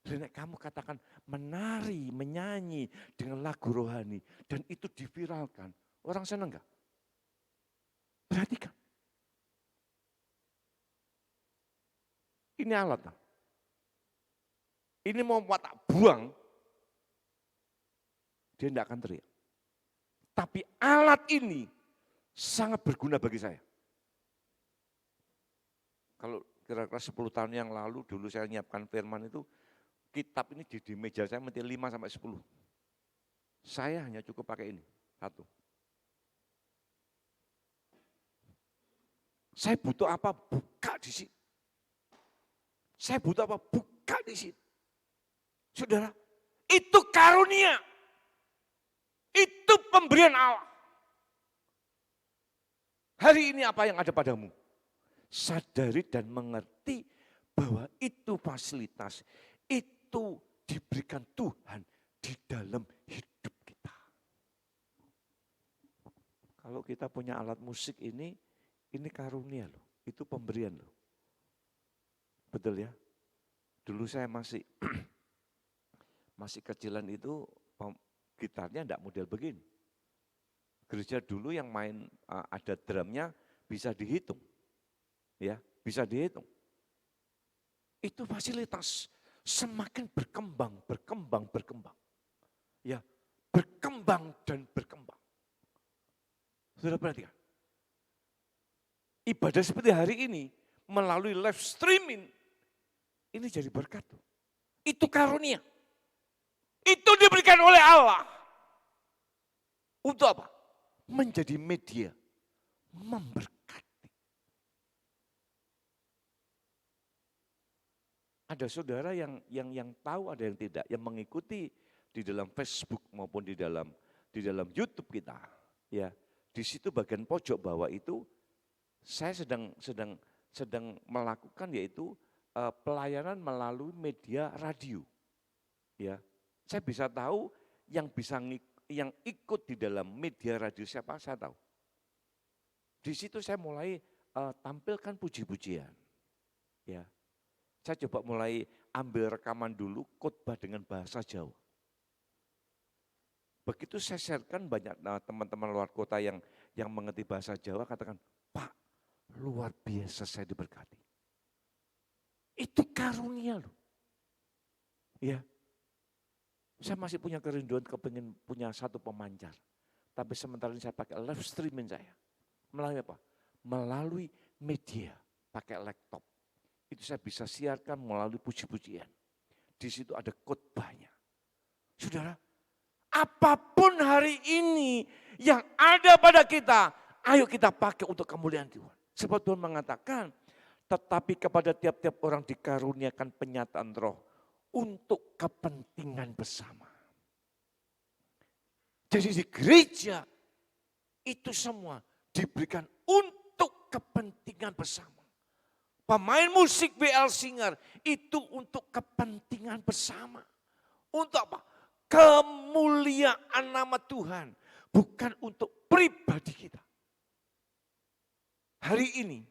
Dan kamu katakan menari, menyanyi dengan lagu rohani dan itu diviralkan. Orang senang enggak? Perhatikan. Ini alat. Ini mau tak buang, dia tidak akan teriak. Tapi alat ini sangat berguna bagi saya. Kalau kira-kira 10 tahun yang lalu, dulu saya menyiapkan firman itu, kitab ini di meja saya mesti 5 sampai 10. Saya hanya cukup pakai ini, satu. Saya butuh apa? Buka di sini. Saya butuh apa? Buka di sini. Saudara, itu karunia. Itu pemberian Allah. Hari ini apa yang ada padamu? Sadari dan mengerti bahwa itu fasilitas, itu diberikan Tuhan di dalam hidup kita. Kalau kita punya alat musik ini karunia loh, itu pemberian loh. Betul ya? Dulu saya masih kecilan itu gitarnya enggak model begini. Gereja dulu yang main ada drumnya bisa dihitung. Ya, bisa dihitung. Itu fasilitas. semakin berkembang, berkembang, berkembang. Ya, berkembang dan berkembang. Saudara perhatikan. Ibadah seperti hari ini melalui live streaming ini jadi berkat. Itu karunia. Itu diberikan oleh Allah. Untuk apa? Menjadi media memberkati. Ada saudara yang tahu, ada yang tidak, yang mengikuti di dalam Facebook maupun di dalam YouTube kita. Ya, di situ bagian pojok bawah itu saya sedang melakukan yaitu pelayanan melalui media radio. Ya, saya bisa tahu yang ikut di dalam media radio siapa, saya tahu. Di situ saya mulai tampilkan puji-pujian. Ya. Saya coba mulai ambil rekaman dulu khotbah dengan bahasa Jawa. Begitu saya sharekan, banyak teman-teman luar kota yang mengerti bahasa Jawa katakan, "Pak, luar biasa saya diberkati." Itu karunia loh. Ya. Saya masih punya kerinduan kepingin punya satu pemancar. Tapi sementara ini saya pakai live streaming saya. Melalui apa? Melalui media, pakai laptop. Itu saya bisa siarkan melalui puji-pujian. Di situ ada khotbahnya. Saudara, apapun hari ini yang ada pada kita, ayo kita pakai untuk kemuliaan Tuhan. Sebab Tuhan mengatakan, tetapi kepada tiap-tiap orang dikaruniakan penyataan roh untuk kepentingan bersama. Jadi di gereja itu semua diberikan untuk kepentingan bersama. Pemain musik WL Singer itu untuk kepentingan bersama. Untuk apa? Kemuliaan nama Tuhan. Bukan untuk pribadi kita. Hari ini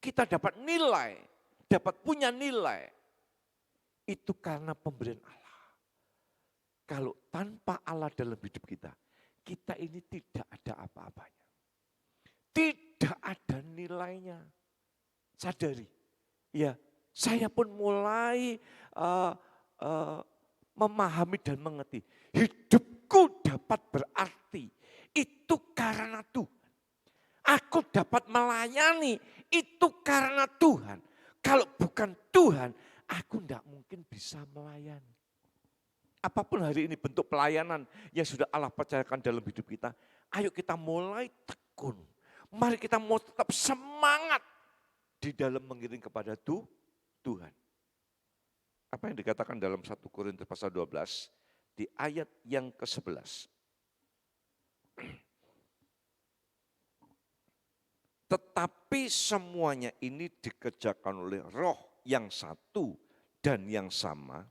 kita dapat nilai, dapat punya nilai. Itu karena pemberian Allah. Kalau tanpa Allah dalam hidup kita, kita ini tidak ada apa-apanya. Tidak ada nilainya. Sadari, ya saya pun mulai memahami dan mengerti. Hidupku dapat berarti, itu karena Tuhan. Aku dapat melayani, itu karena Tuhan. Kalau bukan Tuhan, aku tidak mungkin bisa melayani. Apapun hari ini bentuk pelayanan yang sudah Allah percayakan dalam hidup kita, ayo kita mulai tekun. Mari kita mau tetap semangat di dalam mengiring kepada Tuhan. Apa yang dikatakan dalam 1 Korintus pasal 12 di ayat yang ke-11. Tetapi semuanya ini dikerjakan oleh Roh yang satu dan yang sama,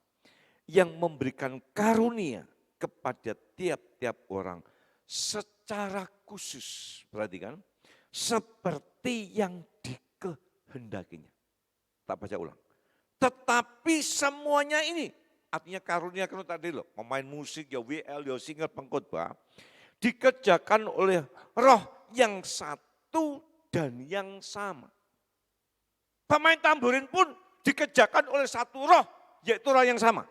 yang memberikan karunia kepada tiap-tiap orang secara khusus. Perhatikan, seperti yang dikehendakinya. Tak baca ulang. Tetapi semuanya ini, artinya karunia kan tadi loh, pemain musik, ya WL, ya singer, pengkhotbah, dikerjakan oleh Roh yang satu dan yang sama. Pemain tamborin pun dikerjakan oleh satu roh, yaitu roh yang sama.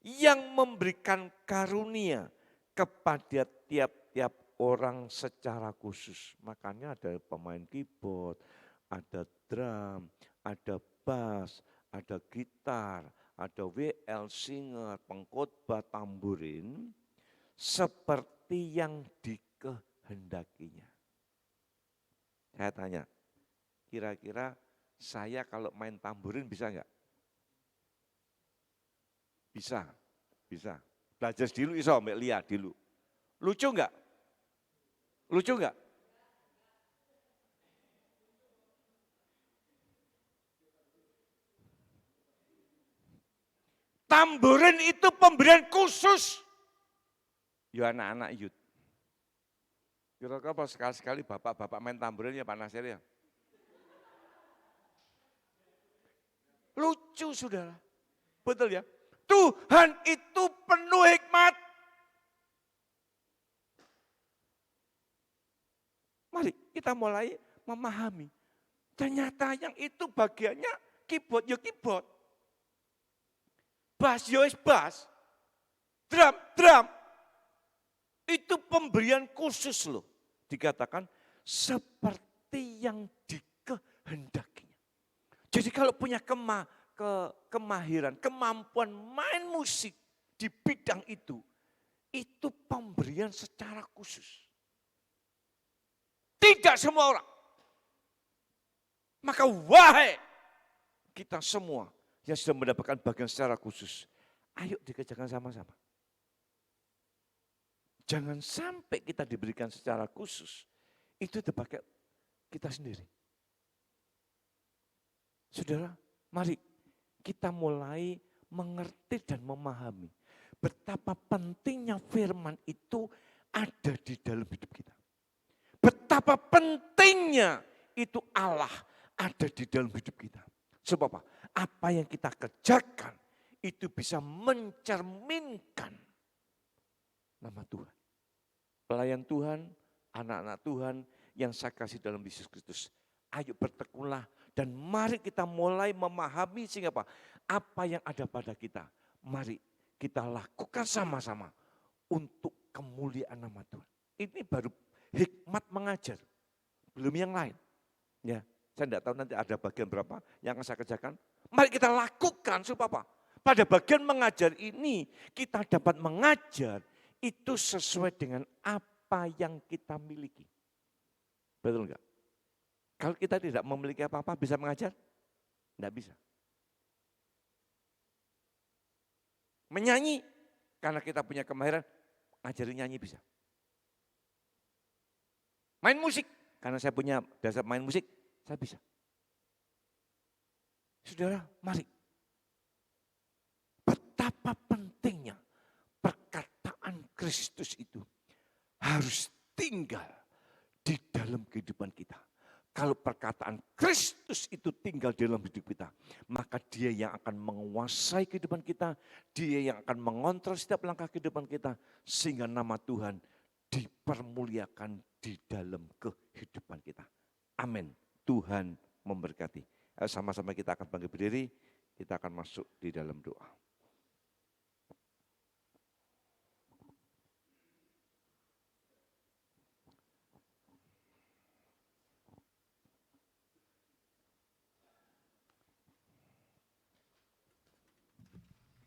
Yang memberikan karunia kepada tiap-tiap orang secara khusus. Makanya ada pemain keyboard, ada drum, ada bass, ada gitar, ada WL, singer, pengkhotbah, tamborin, seperti yang dikehendakinya. Saya tanya, kira-kira saya kalau main tamborin bisa enggak? Bisa, bisa. Belajar dulu iso, Mbak Lia dulu. Lucu enggak? Lucu enggak? Tamborin itu pemberian khusus. Ya anak-anak youth. Kira-kira apa sekali-sekali bapak-bapak main tamborin ya Pak Nasir ya. Lucu saudara. Betul ya. Tuhan itu penuh hikmat. Mari kita mulai memahami. Ternyata yang itu bagiannya keyboard ya keyboard. Bass, yois bass. Drum. Itu pemberian khusus loh. Dikatakan seperti yang dikehendakinya. Jadi kalau punya kemahiran, kemampuan main musik di bidang itu pemberian secara khusus. Tidak semua orang. Maka wahai kita semua yang sudah mendapatkan bagian secara khusus, ayo dikerjakan sama-sama. Jangan sampai kita diberikan secara khusus, itu dipakai kita sendiri. Saudara, mari kita mulai mengerti dan memahami betapa pentingnya firman itu ada di dalam hidup kita. Betapa pentingnya itu Allah ada di dalam hidup kita. Sebab apa? Apa yang kita kerjakan itu bisa mencerminkan nama Tuhan. Pelayan Tuhan, anak-anak Tuhan yang saya kasih dalam Yesus Kristus. Ayo bertekunlah dan mari kita mulai memahami sehingga apa? Apa yang ada pada kita. Mari kita lakukan sama-sama untuk kemuliaan nama Tuhan. Ini baru hikmat mengajar. Belum yang lain. Ya, saya tidak tahu nanti ada bagian berapa yang akan saya kerjakan. Mari kita lakukan supaya apa? Pada bagian mengajar ini kita dapat mengajar itu sesuai dengan apa yang kita miliki. Betul enggak? Kalau kita tidak memiliki apa-apa bisa mengajar? Tidak bisa. Menyanyi, karena kita punya kemahiran, ngajarin nyanyi bisa. Main musik, karena saya punya dasar main musik, saya bisa. Saudara, mari. Betapa pentingnya perkataan Kristus itu harus tinggal di dalam kehidupan kita. Kalau perkataan Kristus itu tinggal di dalam hidup kita, maka dia yang akan menguasai kehidupan kita, dia yang akan mengontrol setiap langkah kehidupan kita, sehingga nama Tuhan dipermuliakan di dalam kehidupan kita. Amin. Tuhan memberkati. Sama-sama kita akan bangkit berdiri, kita akan masuk di dalam doa.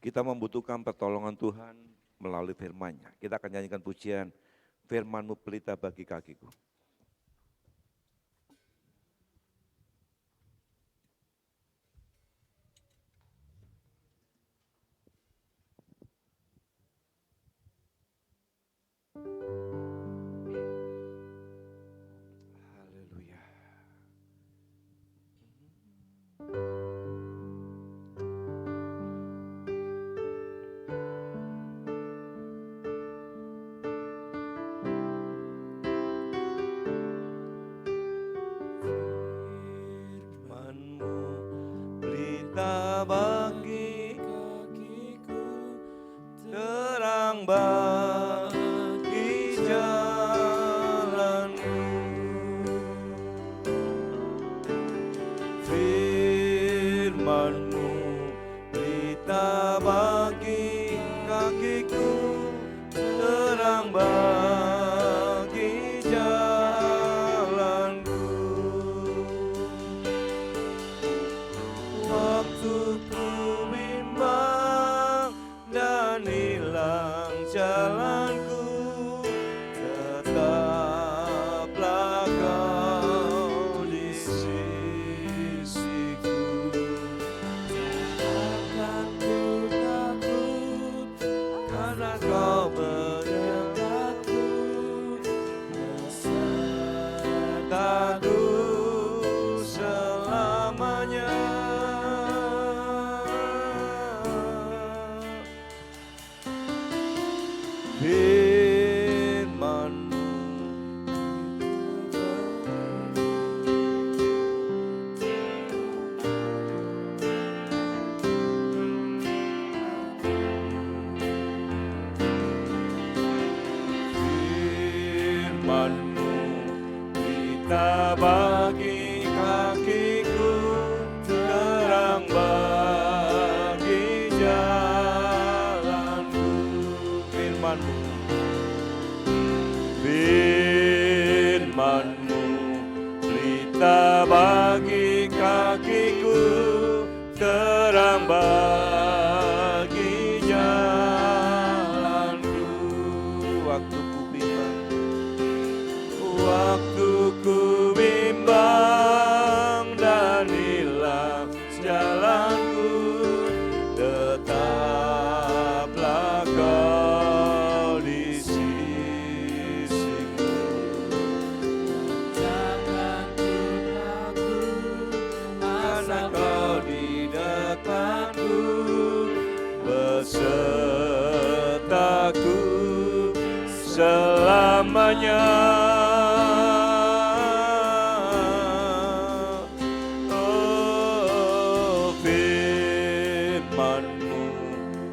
Kita membutuhkan pertolongan Tuhan melalui firman-Nya. Kita akan nyanyikan pujian, firman-Mu pelita bagi kakiku. Haleluya. Firman-Mu pelita bagi kakiku, terang bagi jalanku. Firman-Mu pelita bagi kakiku, terang bagi jalanku. Waktu ku bimbang dan hilang jalanku, tetaplah Kau di sisiku. Takkan ku takut, karena Kau menyertaku, besertaku selamanya. Firman-Mu Firman-Mu pelita bagi kakiku, terang bagi jalanku. firman-Mu. Firman-Mu pelita bagi kakiku, terang bagi jalanku. Waktu ku bimbang dan hilang jalanku, tetaplah Kau di sisiku. Takkan ku takut Karena Kau di dekatku, besertaku selamanya. Oh, firman-Mu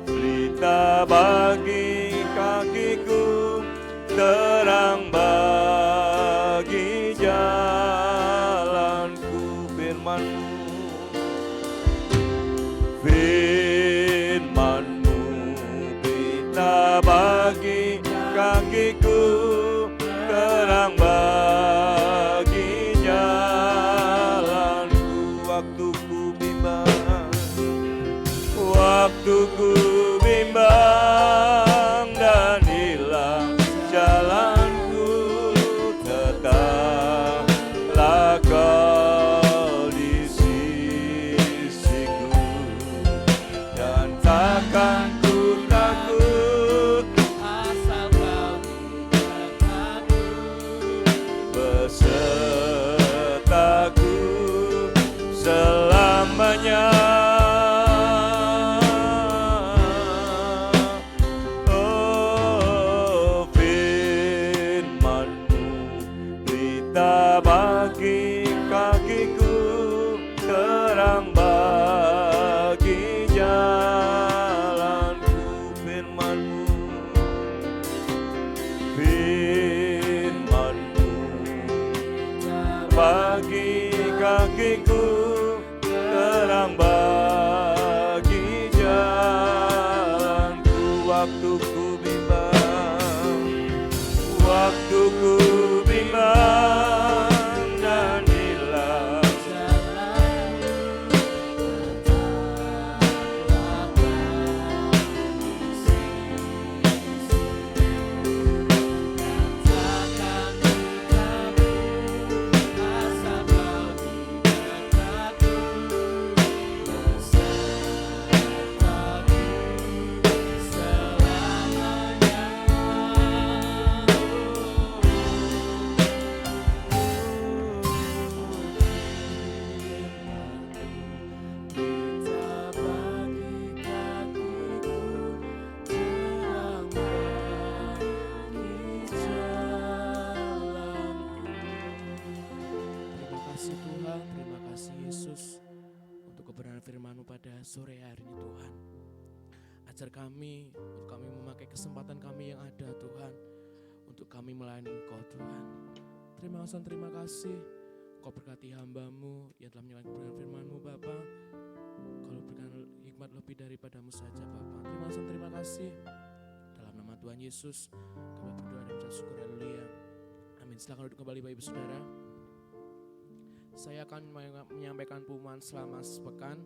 pelita bagi kakiku, terang bagi jalanku. Firman-Mu, firman-Mu pelita bagi kakiku, terang bagi jalanku. Waktu ku bimbang dan hilang jalanku, tetaplah Kau di sisiku. Dan takkan ku takut asal Kau di dekatku. besertaku selamanya. Oh, firman-Mu pelita bagi kakiku, terang bagi jalanku. Firman-Mu, firman-Mu bagi kakiku, terang bagi jalanku. Waktu ku bimbang dan hilang firman-Mu pada sore hari ini Tuhan. Ajar kami, untuk kami memakai kesempatan kami yang ada Tuhan, untuk kami melayani Engkau Tuhan. Terima kasih Kau berkati hamba-Mu yang telah menyampaikan firman-Mu Bapa. Kau berikan hikmat lebih daripadamu saja Bapa. Terima kasih. Dalam nama Tuhan Yesus kami berdoa dan mengucap syukur. Haleluya. Amin. Silakan duduk kembali Bapak Ibu Saudara. Saya akan menyampaikan pengumuman selama sepekan.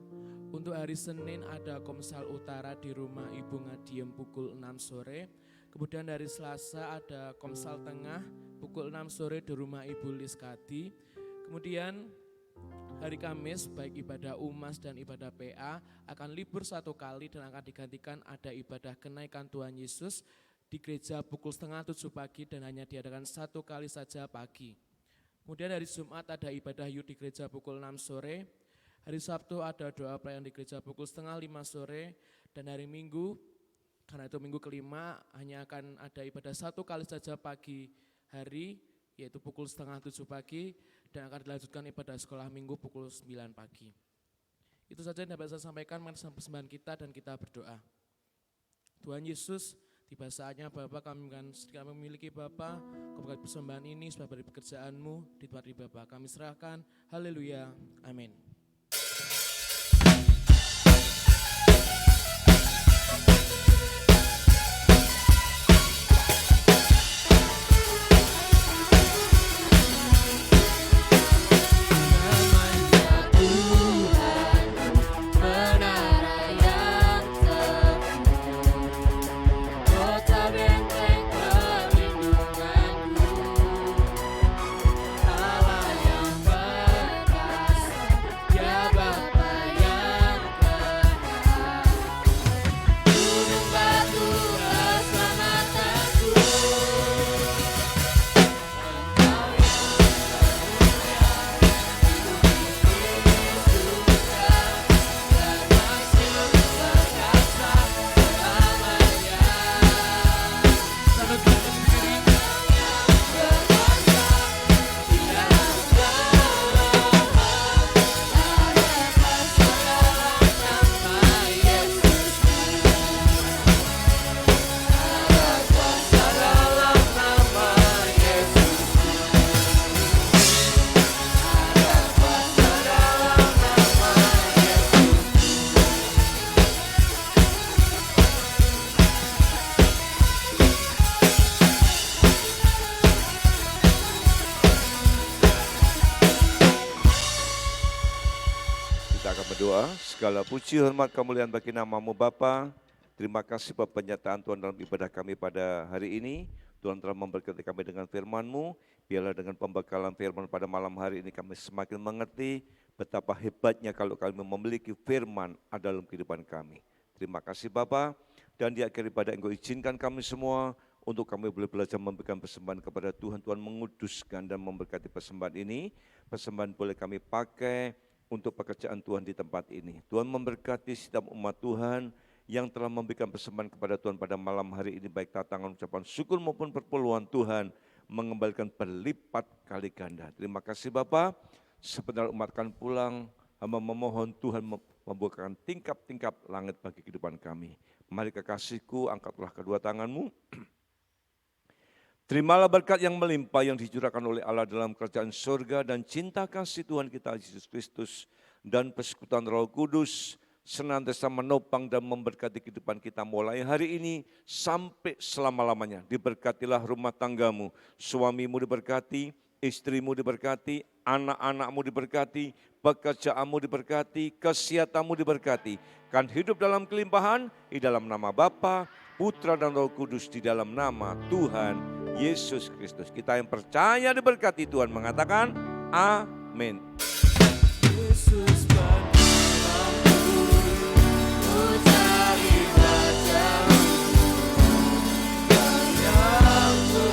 Untuk hari Senin ada Komsel Utara di rumah Ibu Ngadiem pukul 6 sore. Kemudian hari Selasa ada Komsel Tengah pukul 6 sore di rumah Ibu Liskadi. Kemudian hari Kamis baik ibadah UMAS dan ibadah PA akan libur satu kali dan akan digantikan ada ibadah kenaikan Tuhan Yesus di gereja pukul 6:30 pagi dan hanya diadakan satu kali saja pagi. Kemudian hari Jumat ada ibadah youth di gereja pukul 6 sore. Hari Sabtu ada doa pelayan di gereja pukul 4:30 sore. Dan hari Minggu, karena itu minggu kelima, hanya akan ada ibadah satu kali saja pagi hari, yaitu pukul 6:30 pagi. Dan akan dilanjutkan ibadah sekolah minggu pukul 9 pagi. Itu saja yang dapat saya sampaikan mengenai persembahan kita dan kita berdoa. Tuhan Yesus, tiba saatnya Bapa kami memiliki Bapa, Kau berkati persembahan ini sebagai pekerjaan-Mu di tempat ini Bapa. Kami serahkan, haleluya, amin. berdoa, segala puji, hormat, kemuliaan bagi nama-Mu Bapa. Terima kasih buat penyertaan Tuhan dalam ibadah kami pada hari ini. Tuhan telah memberkati kami dengan firman-Mu. Biarlah dengan pembekalan firman pada malam hari ini kami semakin mengerti betapa hebatnya kalau kami memiliki firman ada dalam kehidupan kami. Terima kasih Bapa. Dan di akhir ibadah Engkau izinkan kami semua untuk kami boleh belajar memberikan persembahan kepada Tuhan. Tuhan menguduskan dan memberkati persembahan ini. Persembahan boleh kami pakai untuk pekerjaan Tuhan di tempat ini. Tuhan memberkati setiap umat Tuhan yang telah memberikan persembahan kepada Tuhan pada malam hari ini, baik tatangan ucapan syukur maupun perpuluhan Tuhan mengembalikan berlipat kali ganda. Terima kasih Bapa. Sebentar umat akan pulang, hamba memohon Tuhan membukakan tingkap-tingkap langit bagi kehidupan kami. Mari kekasihku, angkatlah kedua tanganmu. Terimalah berkat yang melimpah yang dicurahkan oleh Allah dalam kerajaan surga dan cinta kasih Tuhan kita Yesus Kristus dan persekutuan Roh Kudus senantiasa menopang dan memberkati kehidupan kita mulai hari ini sampai selama-lamanya. Diberkatilah rumah tanggamu, suamimu diberkati, istrimu diberkati, anak-anakmu diberkati, pekerjaanmu diberkati, kesehatanmu diberkati. Kan hidup dalam kelimpahan, di dalam nama Bapa, Putra dan Roh Kudus, di dalam nama Tuhan Yesus Kristus. Kita yang percaya diberkati Tuhan mengatakan amin. Yesus Ku cari wajah-Mu yang ku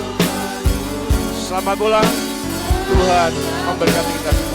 Selamat pulang, Tuhan memberkati kita semua.